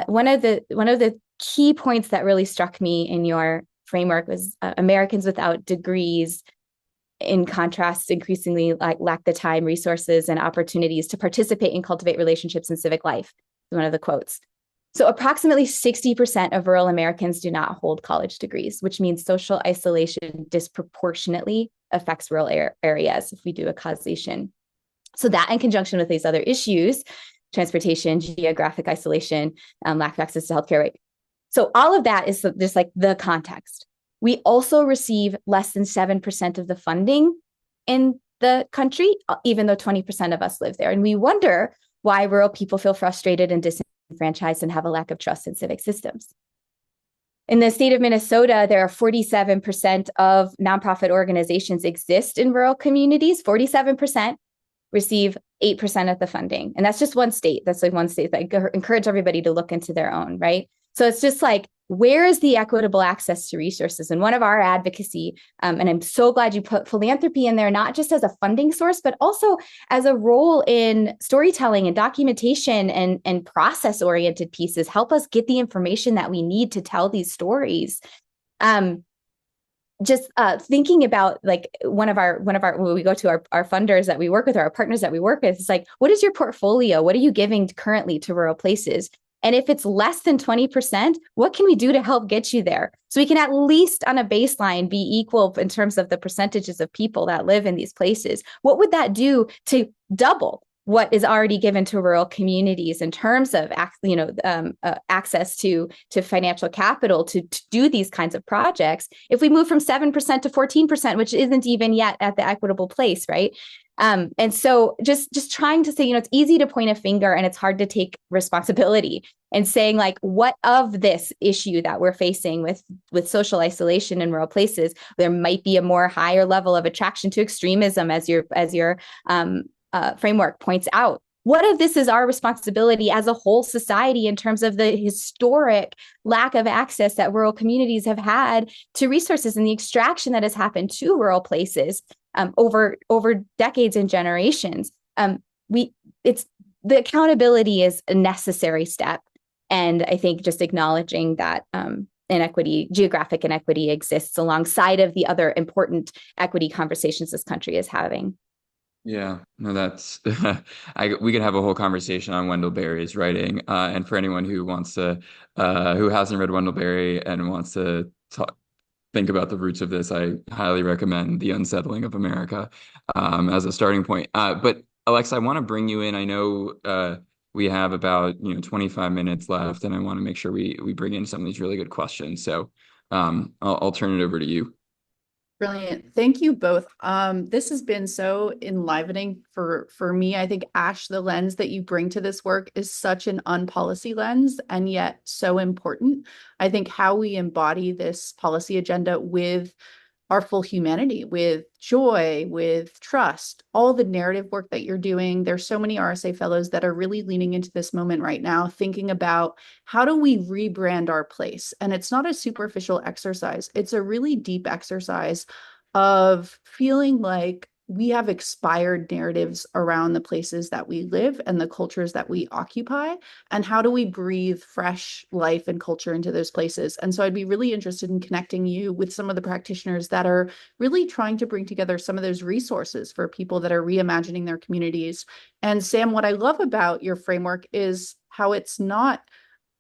Speaker 4: One of the key points that really struck me in your framework was Americans without degrees, in contrast, increasingly lack the time, resources, and opportunities to participate and cultivate relationships in civic life. One of the quotes. So approximately 60% of rural Americans do not hold college degrees, which means social isolation disproportionately affects rural areas if we do a causation. So that, in conjunction with these other issues, transportation, geographic isolation, lack of access to healthcare, right? So all of that is just like the context. We also receive less than 7% of the funding in the country, even though 20% of us live there. And we wonder why rural people feel frustrated and disenfranchised and have a lack of trust in civic systems. In the state of Minnesota, there are 47% of nonprofit organizations exist in rural communities. 47% receive 8% of the funding. And that's just one state. That's like one state. I encourage everybody to look into their own, right? So it's just like, where is the equitable access to resources? And one of our advocacy, and I'm so glad you put philanthropy in there, not just as a funding source, but also as a role in storytelling and documentation and process-oriented pieces, help us get the information that we need to tell these stories. Just thinking about like one of our when we go to our funders that we work with, or our partners that we work with, it's like, what is your portfolio? What are you giving currently to rural places? And if it's less than 20%, what can we do to help get you there? So we can at least on a baseline be equal in terms of the percentages of people that live in these places. What would that do to double what is already given to rural communities in terms of access to financial capital to do these kinds of projects? If we move from 7% to 14%, which isn't even yet at the equitable place, right? And so just trying to say, it's easy to point a finger and it's hard to take responsibility, and saying like, what of this issue that we're facing with social isolation in rural places, there might be a more higher level of attraction to extremism, as your framework points out. What if this is our responsibility as a whole society in terms of the historic lack of access that rural communities have had to resources and the extraction that has happened to rural places over decades and generations? The accountability is a necessary step. And I think just acknowledging that inequity, geographic inequity exists alongside of the other important equity conversations this country is having.
Speaker 3: Yeah, no, that's we could have a whole conversation on Wendell Berry's writing. And for anyone who wants to, who hasn't read Wendell Berry and wants to think about the roots of this, I highly recommend The Unsettling of America as a starting point. But Alexa, I want to bring you in. I know we have about 25 minutes left, and I want to make sure we bring in some of these really good questions. So I'll turn it over to you.
Speaker 2: Brilliant. Thank you both. This has been so enlivening for me. I think, Ash, the lens that you bring to this work is such an unpolicy lens, and yet so important. I think how we embody this policy agenda with our full humanity, with joy, with trust, all the narrative work that you're doing. There's so many RSA fellows that are really leaning into this moment right now, thinking about how do we rebrand our place? And it's not a superficial exercise. It's a really deep exercise of feeling like we have expired narratives around the places that we live and the cultures that we occupy, and how do we breathe fresh life and culture into those places. And so I'd be really interested in connecting you with some of the practitioners that are really trying to bring together some of those resources for people that are reimagining their communities. And Sam, what I love about your framework is how it's not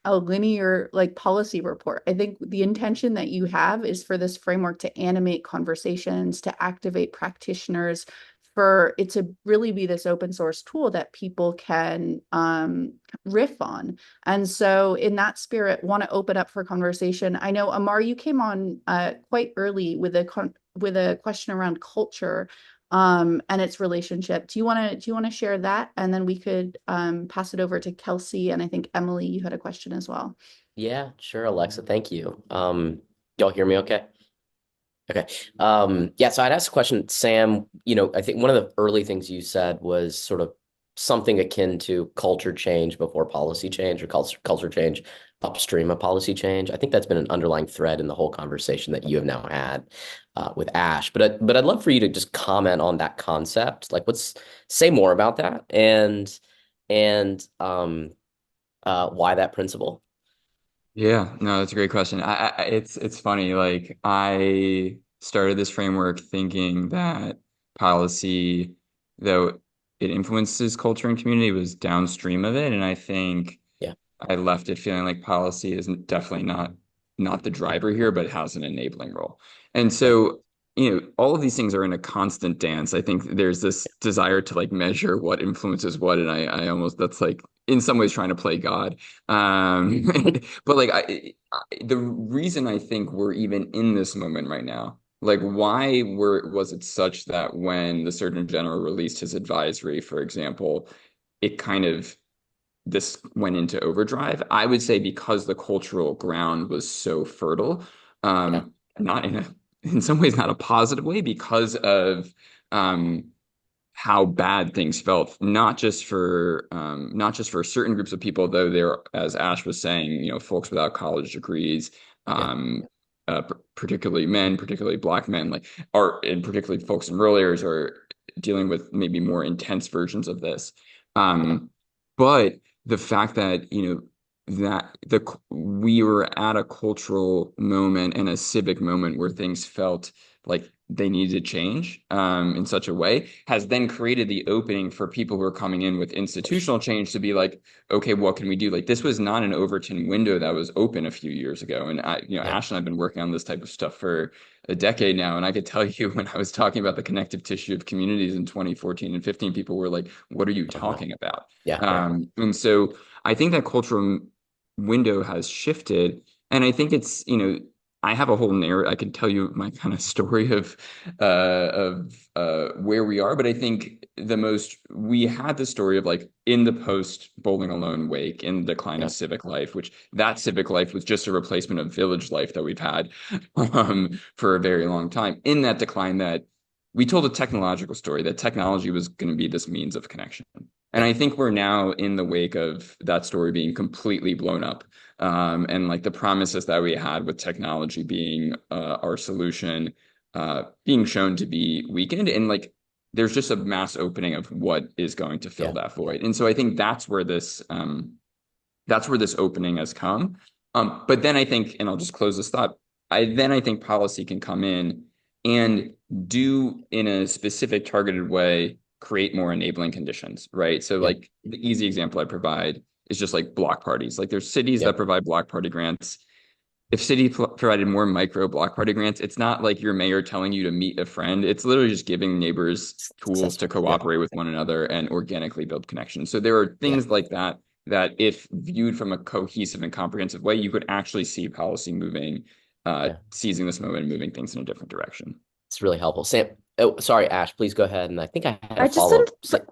Speaker 2: a linear policy report. I think the intention that you have is for this framework to animate conversations, to activate practitioners, for it to really be this open source tool that people can riff on. And so in that spirit, want to open up for conversation. I know, Amar, you came on quite early with a question around culture and its relationship. Do you want to share that? And then we could pass it over to Kelsey. And I think Emily, you had a question as well.
Speaker 5: Yeah, sure, Alexa. Thank you. Y'all hear me okay? Okay. Yeah, so I'd ask a question, Sam. I think one of the early things you said was sort of something akin to culture change before policy change, or culture change upstream of policy change. I think that's been an underlying thread in the whole conversation that you have now had with Ash. But I'd love for you to just comment on that concept. Say more about that and why that principle.
Speaker 3: Yeah, no, that's a great question. It's funny. Like, I started this framework thinking that policy, though it influences culture and community, was downstream of it, and I think I left it feeling like policy is definitely not the driver here, but it has an enabling role. And so, all of these things are in a constant dance. I think there's this desire to measure what influences what, and I almost, that's in some ways trying to play God. But like the reason I think we're even in this moment right now, like why was it such that when the Surgeon General released his advisory, for example, it kind of this went into overdrive? I would say because the cultural ground was so fertile,
Speaker 5: Yeah.
Speaker 3: not in some ways not a positive way because of how bad things felt, not just for certain groups of people, though there, as Ash was saying, folks without college degrees,
Speaker 5: Yeah.
Speaker 3: particularly men, particularly Black men, and particularly folks in rural areas are dealing with maybe more intense versions of this.
Speaker 5: Yeah.
Speaker 3: But the fact that, we were at a cultural moment and a civic moment where things felt like they needed to change in such a way has then created the opening for people who are coming in with institutional change to be like, okay, what can we do? Like this was not an Overton window that was open a few years ago. And
Speaker 5: Yeah.
Speaker 3: Ash and I've been working on this type of stuff for a decade now. And I could tell you when I was talking about the connective tissue of communities in 2014 and 15, people were like, what are you talking about?
Speaker 5: Yeah. Right.
Speaker 3: And so I think that cultural window has shifted. And I think it's, I have a whole narrative. I can tell you my kind of story of where we are, but I think we had the story of like in the post Bowling Alone wake, in the decline
Speaker 5: Yeah.
Speaker 3: of civic life, which that civic life was just a replacement of village life that we've had for a very long time. In that decline, that we told a technological story that technology was going to be this means of connection. And
Speaker 5: Yeah.
Speaker 3: I think we're now in the wake of that story being completely blown up. And like the promises that we had with technology being our solution being shown to be weakened, and like there's just a mass opening of what is going to fill
Speaker 5: Yeah.
Speaker 3: that void. And so I think that's where this opening has come. But then I think, and I'll just close this thought, I think policy can come in and do in a specific targeted way create more enabling conditions, right? So
Speaker 5: Yeah.
Speaker 3: like the easy example I provide is just like block parties. Like there's cities
Speaker 5: Yeah.
Speaker 3: that provide block party grants. If provided more micro block party grants, it's not like your mayor telling you to meet a friend. It's literally just giving neighbors tools to
Speaker 5: Yeah.
Speaker 3: cooperate with one another and organically build connections. So there are
Speaker 5: Yeah.
Speaker 3: things like that if viewed from a cohesive and comprehensive way, you could actually see policy moving,
Speaker 5: Yeah.
Speaker 3: seizing this moment and moving things in a different direction.
Speaker 5: It's really helpful. Sam, oh, sorry, Ash, please go ahead. And I think I had a
Speaker 4: I just
Speaker 5: follow-up.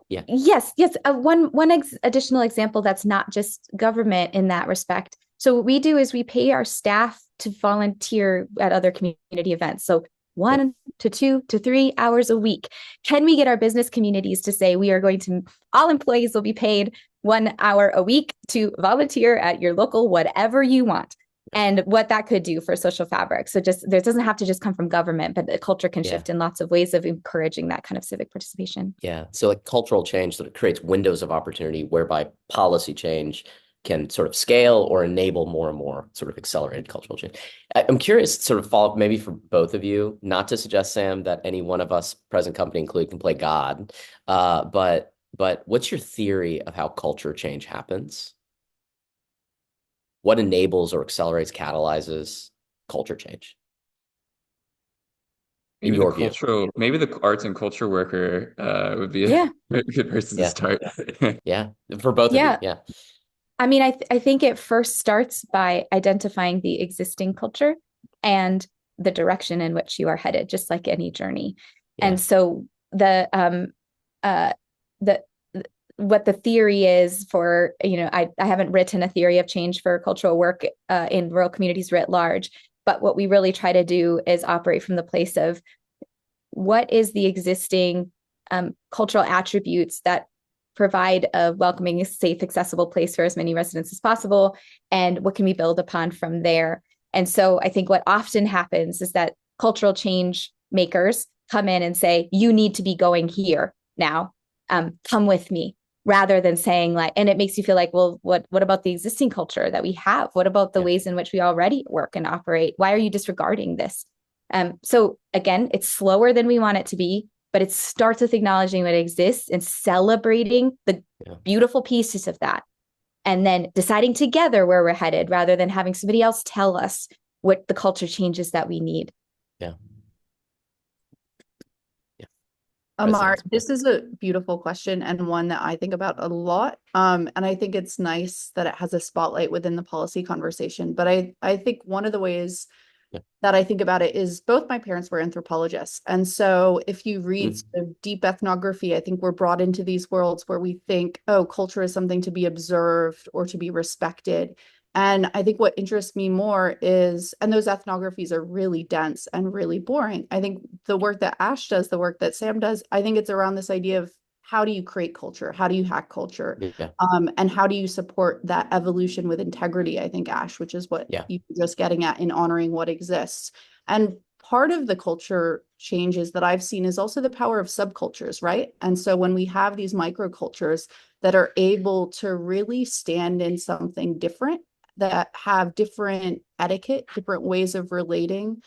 Speaker 5: Yeah.
Speaker 4: yes. One additional example that's not just government in that respect. So what we do is we pay our staff to volunteer at other community events. So
Speaker 5: Yeah.
Speaker 4: 1 to 2 to 3 hours a week. Can we get our business communities to say we are going to, all employees will be paid 1 hour a week to volunteer at your local whatever you want? And what that could do for social fabric. So just there doesn't have to just come from government, but the culture can shift in lots of ways of encouraging that kind of civic participation.
Speaker 5: Yeah. So like cultural change sort of creates windows of opportunity whereby policy change can sort of scale or enable more and more sort of accelerated cultural change. I'm curious, sort of follow up maybe for both of you, not to suggest, Sam, that any one of us present company included can play God, but what's your theory of how culture change happens? What enables or accelerates, catalyzes culture change? In your view?
Speaker 3: Maybe the arts and culture worker would be
Speaker 4: Yeah.
Speaker 3: a good person to start.
Speaker 5: Yeah, for both of you. Yeah.
Speaker 4: I mean, I think it first starts by identifying the existing culture and the direction in which you are headed, just like any journey.
Speaker 5: Yeah.
Speaker 4: And so what the theory is for, I haven't written a theory of change for cultural work in rural communities writ large, but what we really try to do is operate from the place of what is the existing cultural attributes that provide a welcoming, safe, accessible place for as many residents as possible, and what can we build upon from there? And so I think what often happens is that cultural change makers come in and say, you need to be going here now, come with me, rather than saying like, and it makes you feel like, well, what about the existing culture that we have? What about the ways in which we already work and operate? Why are you disregarding this? So again, it's slower than we want it to be, but it starts with acknowledging what exists and celebrating the beautiful pieces of that. And then deciding together where we're headed rather than having somebody else tell us what the culture changes that we need.
Speaker 5: Yeah.
Speaker 2: Amar,
Speaker 5: residents?
Speaker 2: this is a beautiful question and one that I think about a lot. And I think it's nice that it has a spotlight within the policy conversation. But I think one of the ways
Speaker 5: Yeah.
Speaker 2: that I think about it is both my parents were anthropologists. And so if you read
Speaker 5: Mm.
Speaker 2: sort of deep ethnography, I think we're brought into these worlds where we think, oh, culture is something to be observed or to be respected. And I think what interests me more is, and those ethnographies are really dense and really boring. I think the work that Ash does, the work that Sam does, I think it's around this idea of how do you create culture? How do you hack culture?
Speaker 5: Yeah.
Speaker 2: And how do you support that evolution with integrity? I think, Ash, which is what
Speaker 5: Yeah.
Speaker 2: you were just getting at in honoring what exists. And part of the culture changes that I've seen is also the power of subcultures, right? And so when we have these microcultures that are able to really stand in something different, that have different etiquette, different ways of relating,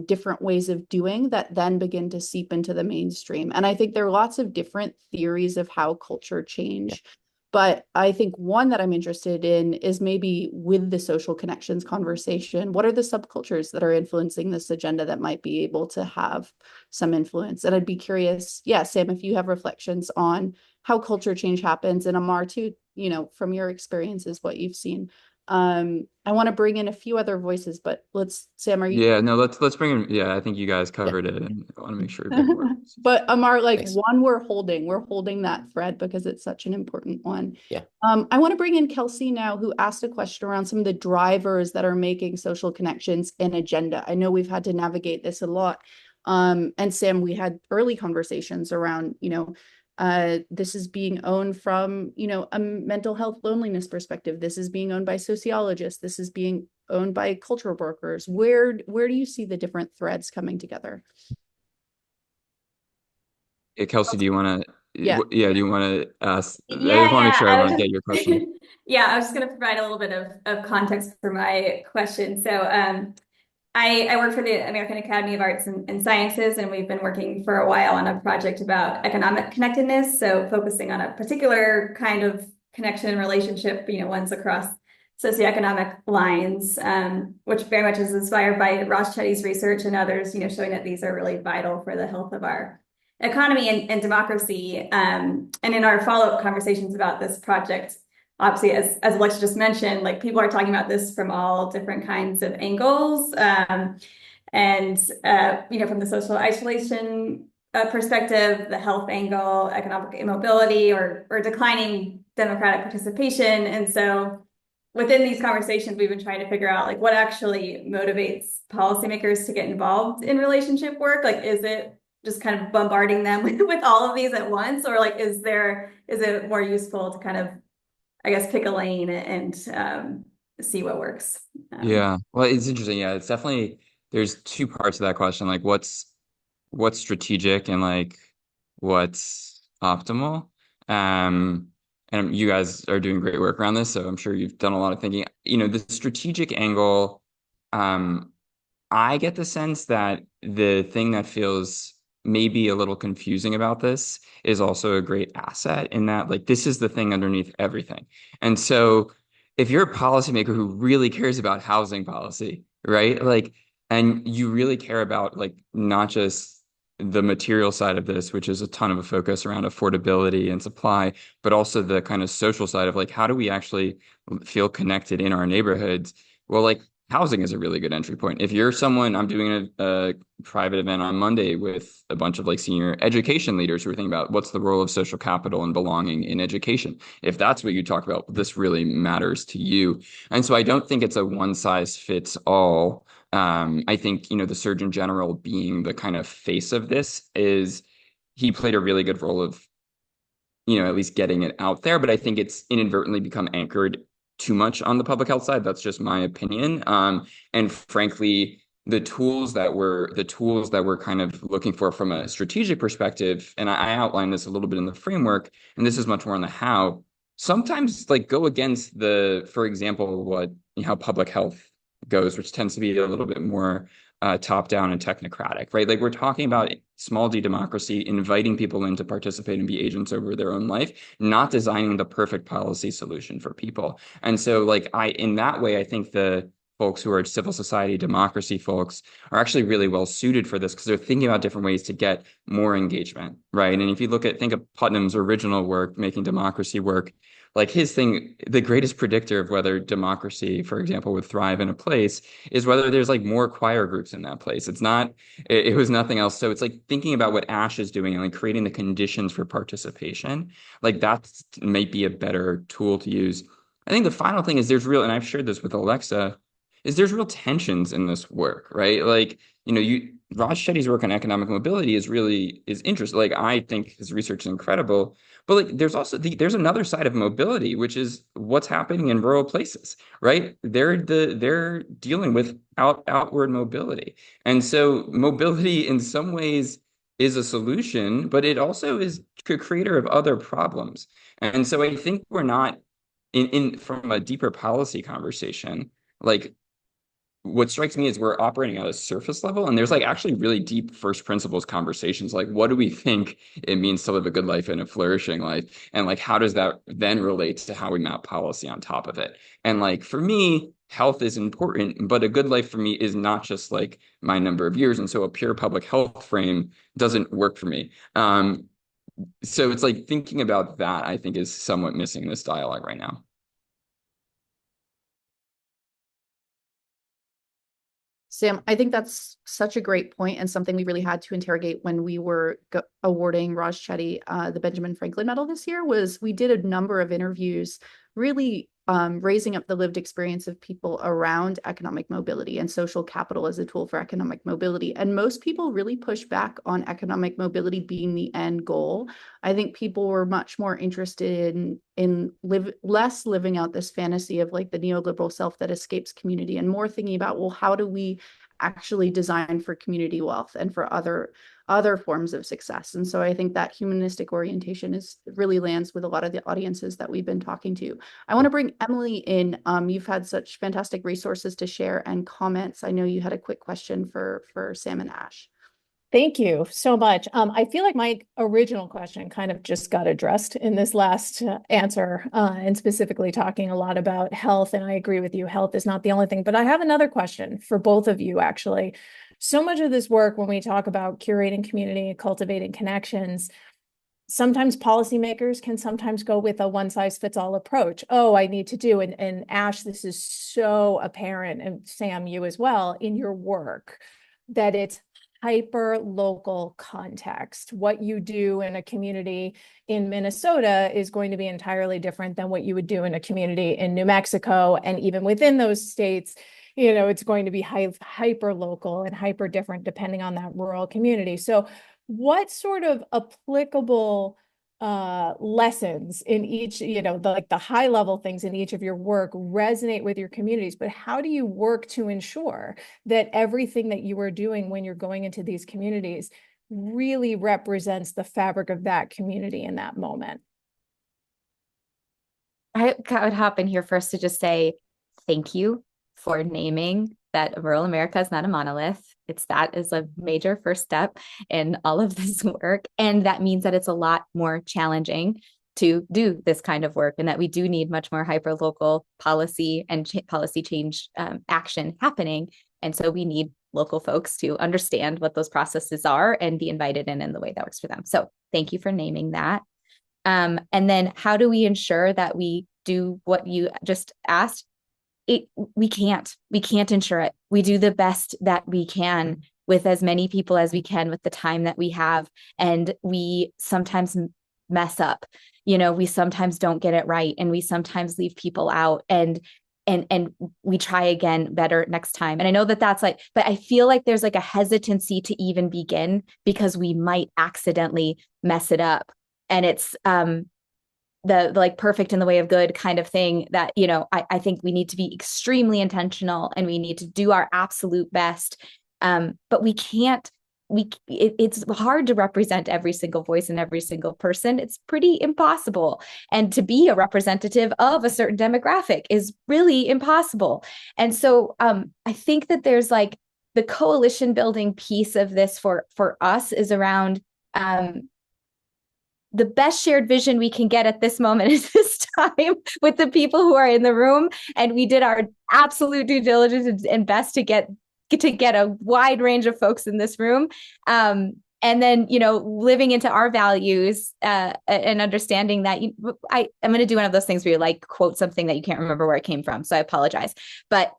Speaker 2: different ways of doing that then begin to seep into the mainstream. And I think there are lots of different theories of how culture change. But I think one that I'm interested in is maybe with the social connections conversation, what are the subcultures that are influencing this agenda that might be able to have some influence? And I'd be curious, yeah, Sam, if you have reflections on how culture change happens, and Amar too, you know, from your experiences, what you've seen. I want to bring in a few other voices, but Sam, are you?
Speaker 3: Yeah, no, let's bring in. Yeah, I think you guys
Speaker 2: Yeah.
Speaker 3: covered it, and I want to make sure we bring more.
Speaker 2: But Amar, like
Speaker 5: Thanks.
Speaker 2: one we're holding that thread because it's such an important one.
Speaker 5: Yeah.
Speaker 2: I want to bring in Kelsey now, who asked a question around some of the drivers that are making social connections an agenda. I know we've had to navigate this a lot. And Sam, we had early conversations around, you know, this is being owned from, you know, a mental health loneliness perspective. This is being owned by sociologists. This is being owned by cultural workers. Where do you see the different threads coming together?
Speaker 3: Yeah, Kelsey, do you want to?
Speaker 2: Yeah.
Speaker 3: Yeah, do you want to ask? I
Speaker 6: Yeah,
Speaker 3: just want to make
Speaker 6: yeah.
Speaker 3: sure I
Speaker 6: I
Speaker 3: want
Speaker 6: was
Speaker 3: to
Speaker 6: just
Speaker 3: get your question.
Speaker 6: yeah, I was just going to provide a little bit of context for my question. So, I work for the American Academy of Arts and Sciences, and we've been working for a while on a project about economic connectedness. So, focusing on a particular kind of connection and relationship, you know, ones across socioeconomic lines, which very much is inspired by Ross Chetty's research and others, you know, showing that these are really vital for the health of our economy and democracy. And in our follow-up conversations about this project, obviously, as Alexa just mentioned, like people are talking about this from all different kinds of angles. And you know, from the social isolation perspective, the health angle, economic immobility, or declining democratic participation. And so within these conversations, we've been trying to figure out like what actually motivates policymakers to get involved in relationship work. Like, is it just kind of bombarding them with all of these at once, or like is it more useful to kind of, I guess, pick a lane and see what works?
Speaker 3: Yeah, well, it's interesting. Yeah, it's definitely there's two parts to that question. Like, what's strategic and like what's optimal. And you guys are doing great work around this, so I'm sure you've done a lot of thinking. You know, the strategic angle. I get the sense that the thing that feels maybe a little confusing about this is also a great asset in that, like, this is the thing underneath everything. And so if you're a policymaker who really cares about housing policy, right? Like, and you really care about, like, not just the material side of this, which is a ton of a focus around affordability and supply, but also the kind of social side of, like, how do we actually feel connected in our neighborhoods? Well, like, housing is a really good entry point. If you're someone, I'm doing a private event on Monday with a bunch of like senior education leaders who are thinking about what's the role of social capital and belonging in education. If that's what you talk about, this really matters to you. And so I don't think it's a one size fits all. I think, you know, the Surgeon General being the kind of face of this is he played a really good role of, you know, at least getting it out there. But I think it's inadvertently become anchored too much on the public health side. That's just my opinion. And frankly, the tools that we're kind of looking for from a strategic perspective, and I outlined this a little bit in the framework, and this is much more on the how, sometimes like go against for example, how public health goes, which tends to be a little bit more top down and technocratic, right? Like we're talking about small d democracy, inviting people in to participate and be agents over their own life, not designing the perfect policy solution for people. And so like in that way, I think the folks who are civil society democracy folks are actually really well suited for this because they're thinking about different ways to get more engagement, right? And if you think of Putnam's original work, Making Democracy Work, like his thing, the greatest predictor of whether democracy, for example, would thrive in a place is whether there's like more choir groups in that place. It was nothing else. So it's like thinking about what Ash is doing and like creating the conditions for participation. Like that might be a better tool to use. I think the final thing is and I've shared this with Alexa, is there's real tensions in this work, right? Like, Raj Chetty's work on economic mobility is interesting. Like, I think his research is incredible, but like, there's also there's another side of mobility, which is what's happening in rural places, right? They're dealing with outward mobility, and so mobility in some ways is a solution, but it also is a creator of other problems. And so I think we're not from a deeper policy conversation, like what strikes me is we're operating at a surface level, and there's like actually really deep first principles conversations. Like, what do we think it means to live a good life and a flourishing life? And like, how does that then relate to how we map policy on top of it? And like, for me, health is important, but a good life for me is not just like my number of years. And so a pure public health frame doesn't work for me. So it's like thinking about that, I think, is somewhat missing in this dialogue right now.
Speaker 2: Sam, I think that's such a great point and something we really had to interrogate when we were awarding Raj Chetty the Benjamin Franklin Medal this year. Was we did a number of interviews really raising up the lived experience of people around economic mobility and social capital as a tool for economic mobility. And most people really push back on economic mobility being the end goal. I think people were much more interested in less living out this fantasy of like the neoliberal self that escapes community and more thinking about, well, how do we actually design for community wealth and for other forms of success. And so I think that humanistic orientation really lands with a lot of the audiences that we've been talking to. I want to bring Emily in. You've had such fantastic resources to share and comments. I know you had a quick question for Sam and Ash.
Speaker 7: Thank you so much. I feel like my original question kind of just got addressed in this last answer, and specifically talking a lot about health. And I agree with you, health is not the only thing. But I have another question for both of you, actually. So much of this work, when we talk about curating community, cultivating connections, sometimes policymakers can sometimes go with a one-size-fits-all approach. Oh, I need to do, and Ash, this is so apparent, and Sam, you as well, in your work, that it's hyper local context. What you do in a community in Minnesota is going to be entirely different than what you would do in a community in New Mexico. And even within those states, it's going to be hyper local and hyper different depending on that rural community. So what sort of applicable lessons in each, the high level things in each of your work resonate with your communities, but how do you work to ensure that everything that you are doing when you're going into these communities really represents the fabric of that community in that moment?
Speaker 4: I would hop in here first to just say thank you for naming that rural America is not a monolith. That is a major first step in all of this work. And that means that it's a lot more challenging to do this kind of work, and that we do need much more hyper-local policy and policy change action happening. And so we need local folks to understand what those processes are and be invited in the way that works for them. So thank you for naming that. And then how do we ensure that we do what you just asked? We can't ensure it. We do the best that we can with as many people as we can with the time that we have. And we sometimes mess up, we sometimes don't get it right. And we sometimes leave people out and we try again better next time. And I know that's like, but I feel like there's like a hesitancy to even begin because we might accidentally mess it up. And it's, the like perfect in the way of good kind of thing that, I think we need to be extremely intentional and we need to do our absolute best. But we can't, it's hard to represent every single voice and every single person. It's pretty impossible. And to be a representative of a certain demographic is really impossible. And so I think that there's like the coalition building piece of this for us is around the best shared vision we can get at this moment is this time with the people who are in the room. And we did our absolute due diligence and best to get a wide range of folks in this room. And then, living into our values and understanding that I'm going to do one of those things where you like quote something that you can't remember where it came from. So I apologize. But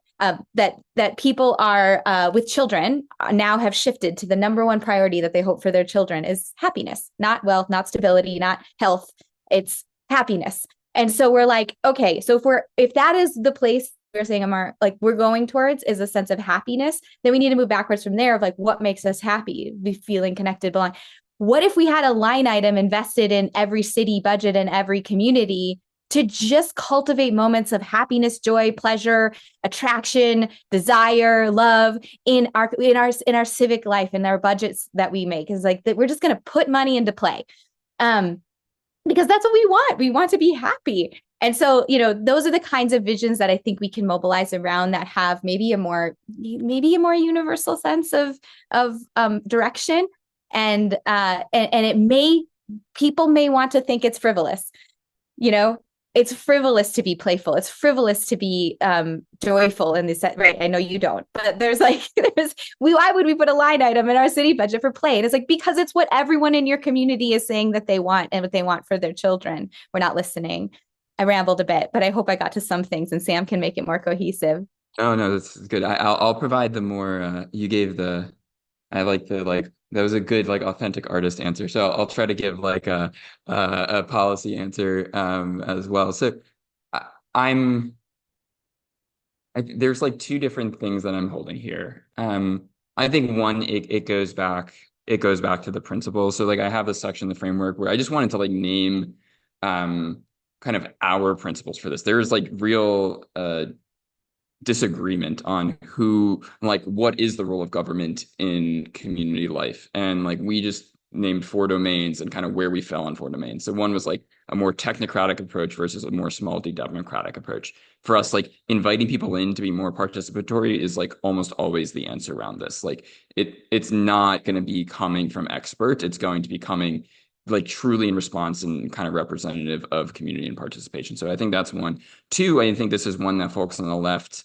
Speaker 4: that people are with children now have shifted to the number one priority that they hope for their children is happiness, not wealth, not stability, not health. It's happiness. And so we're like, okay, so if that is the place we're saying, Amar, like we're going towards is a sense of happiness, then we need to move backwards from there of like, what makes us happy? Be feeling connected, belong. What if we had a line item invested in every city budget and every community to just cultivate moments of happiness, joy, pleasure, attraction, desire, love in our civic life, in our budgets that we make? Is like that we're just going to put money into play. Because that's what we want. We want to be happy. And so, those are the kinds of visions that I think we can mobilize around that have maybe a more universal sense of direction. And people may want to think it's frivolous. It's frivolous to be playful. It's frivolous to be joyful in this, right? I know you don't, but why would we put a line item in our city budget for play? And it's like, because it's what everyone in your community is saying that they want and what they want for their children. We're not listening. I rambled a bit, but I hope I got to some things and Sam can make it more cohesive.
Speaker 3: No, that's good. I'll provide the more, you gave I like that was a good authentic artist answer. So I'll try to give a policy answer as well. So there's two different things that I'm holding here. I think one, it goes back to the principles. So I have this section in the framework where I just wanted to name kind of our principles for this. There's real disagreement on what is the role of government in community life. And we just named 4 domains and kind of where we fell on 4 domains. So one was a more technocratic approach versus a more small d democratic approach. For us, inviting people in to be more participatory is almost always the answer around this. It's not going to be coming from experts. It's going to be coming truly in response and kind of representative of community and participation. So I think that's one. 2, I think this is one that folks on the left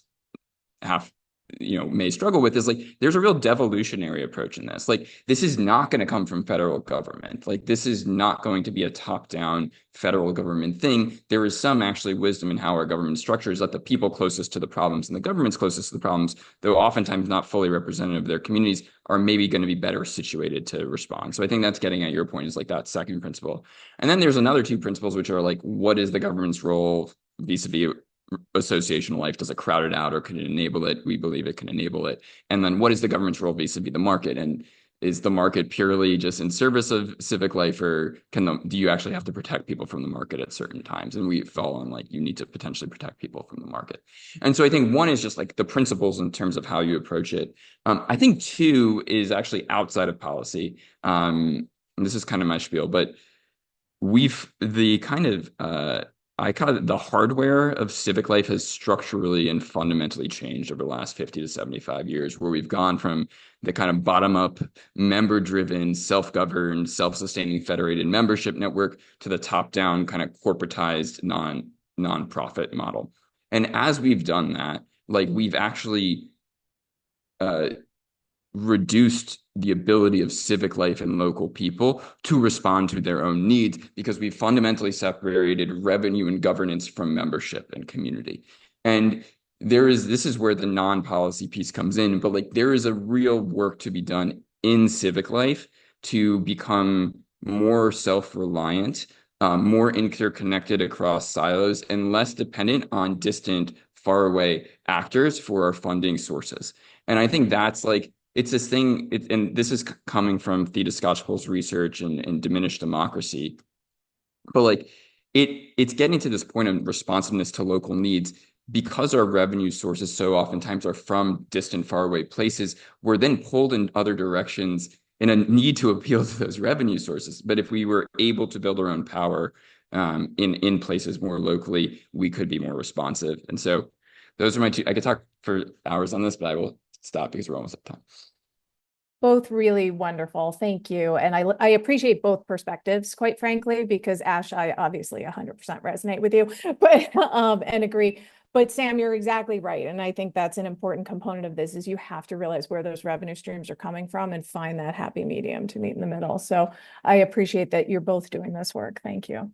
Speaker 3: may struggle with, is there's a real devolutionary approach in this. This is not going to come from federal government. This is not going to be a top-down federal government thing. There is some actually wisdom in how our government structures that the people closest to the problems and the governments closest to the problems, though oftentimes not fully representative of their communities, are maybe going to be better situated to respond. So I think that's getting at your point, is that second principle. And then there's another 2 principles, which are what is the government's role vis-a-vis associational life? Does it crowd it out, or can it enable it? We believe it can enable it. And then what is the government's role vis-a-vis the market? And is the market purely just in service of civic life, or do you actually have to protect people from the market at certain times? And we fall on you need to potentially protect people from the market. And so I think one is just the principles in terms of how you approach it. I think 2 is actually outside of policy. And this is kind of my spiel, but I call it the hardware of civic life has structurally and fundamentally changed over the last 50 to 75 years, where we've gone from the kind of bottom-up, member-driven, self-governed, self-sustaining federated membership network to the top-down kind of corporatized non-profit model. And as we've done that, we've actually reduced the ability of civic life and local people to respond to their own needs, because we fundamentally separated revenue and governance from membership and community. And this is where the non-policy piece comes in, but there is a real work to be done in civic life to become more self-reliant, more interconnected across silos, and less dependent on distant, faraway actors for our funding sources. And I think that's it's this thing, and this is coming from Theda Skocpol's research and diminished democracy. But it's getting to this point of responsiveness to local needs, because our revenue sources so oftentimes are from distant, faraway places. We're then pulled in other directions in a need to appeal to those revenue sources. But if we were able to build our own power in places more locally, we could be more responsive. And so those are my 2. I could talk for hours on this, but I will stop because we're almost at time.
Speaker 7: Both really wonderful. Thank you. And I appreciate both perspectives, quite frankly, because Ash, I obviously 100% resonate with you, but and agree. But Sam, you're exactly right. And I think that's an important component of this is you have to realize where those revenue streams are coming from and find that happy medium to meet in the middle. So I appreciate that you're both doing this work. Thank you.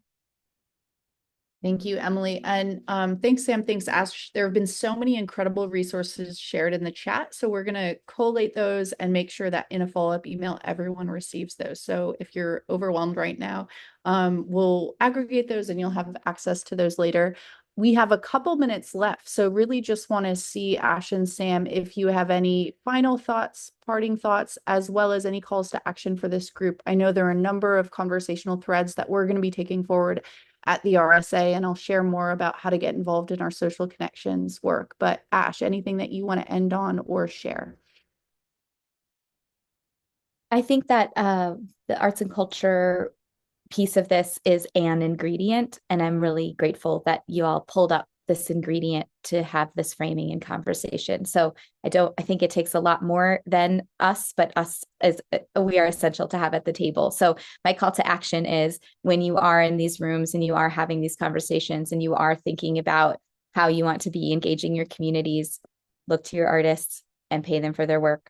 Speaker 2: Thank you, Emily. And thanks, Sam. Thanks, Ash. There have been so many incredible resources shared in the chat. So we're going to collate those and make sure that in a follow-up email, everyone receives those. So if you're overwhelmed right now, we'll aggregate those and you'll have access to those later. We have a couple minutes left. So really just want to see, Ash and Sam, if you have any final thoughts, parting thoughts, as well as any calls to action for this group. I know there are a number of conversational threads that we're going to be taking forward at the RSA, and I'll share more about how to get involved in our social connections work. But Ash, anything that you want to end on or share?
Speaker 4: I think that the arts and culture piece of this is an ingredient, and I'm really grateful that you all pulled up this ingredient to have this framing and conversation. So I think it takes a lot more than us, but us as we are essential to have at the table. So my call to action is when you are in these rooms and you are having these conversations and you are thinking about how you want to be engaging your communities, look to your artists and pay them for their work.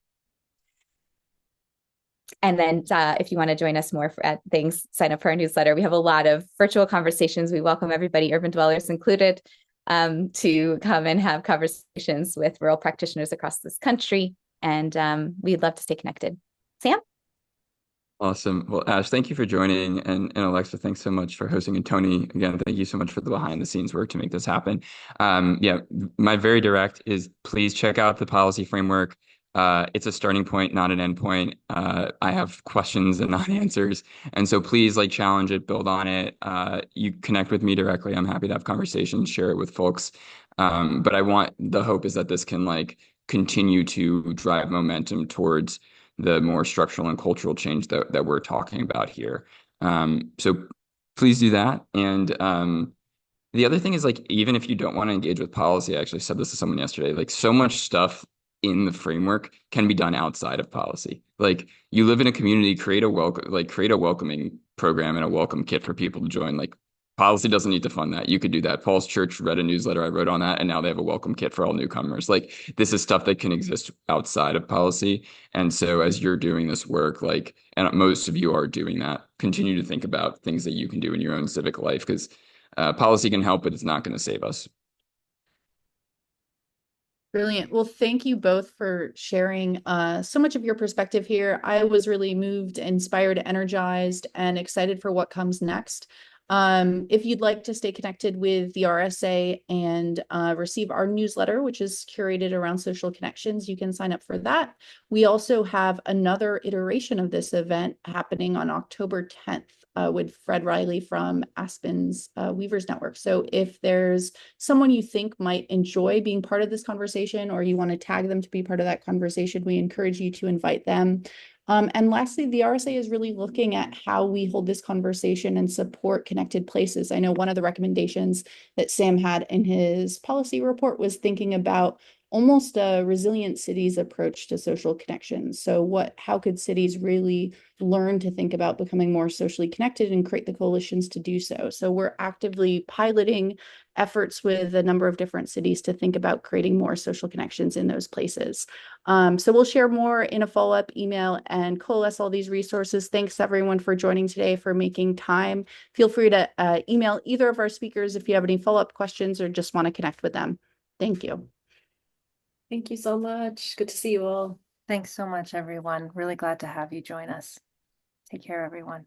Speaker 4: And then if you want to join us more at things, sign up for our newsletter. We have a lot of virtual conversations. We welcome everybody, urban dwellers included, to come and have conversations with rural practitioners across this country. And we'd love to stay connected. Sam?
Speaker 3: Awesome. Well, Ash, thank you for joining. And Alexa, thanks so much for hosting. And Tony, again, thank you so much for the behind the scenes work to make this happen. Yeah, my very direct is please check out the policy framework. It's a starting point, not an end point. I have questions and not answers. And so please challenge it, build on it. You connect with me directly. I'm happy to have conversations, share it with folks. But the hope is that this can continue to drive momentum towards the more structural and cultural change that we're talking about here. So please do that. And the other thing is even if you don't want to engage with policy, I actually said this to someone yesterday, so much stuff in the framework can be done outside of policy. You live in a community, create a welcoming program and a welcome kit for people to join. Policy doesn't need to fund that. You could do that. Paul's Church read a newsletter I wrote on that, and now they have a welcome kit for all newcomers. This is stuff that can exist outside of policy. And so as you're doing this work, and most of you are doing that, continue to think about things that you can do in your own civic life, because policy can help, but it's not going to save us.
Speaker 2: Brilliant. Well, thank you both for sharing so much of your perspective here. I was really moved, inspired, energized, and excited for what comes next. If you'd like to stay connected with the RSA and receive our newsletter, which is curated around social connections, you can sign up for that. We also have another iteration of this event happening on October 10th with Fred Riley from Aspen's Weavers Network. So if there's someone you think might enjoy being part of this conversation, or you want to tag them to be part of that conversation, we encourage you to invite them. And lastly, the RSA is really looking at how we hold this conversation and support connected places. I know one of the recommendations that Sam had in his policy report was thinking about almost a resilient cities approach to social connections. So how could cities really learn to think about becoming more socially connected and create the coalitions to do so? So we're actively piloting efforts with a number of different cities to think about creating more social connections in those places. So we'll share more in a follow-up email and coalesce all these resources. Thanks everyone for joining today, for making time. Feel free to email either of our speakers if you have any follow-up questions or just want to connect with them. Thank you.
Speaker 8: Thank you so much. Good to see you all.
Speaker 1: Thanks so much, everyone. Really glad to have you join us. Take care, everyone.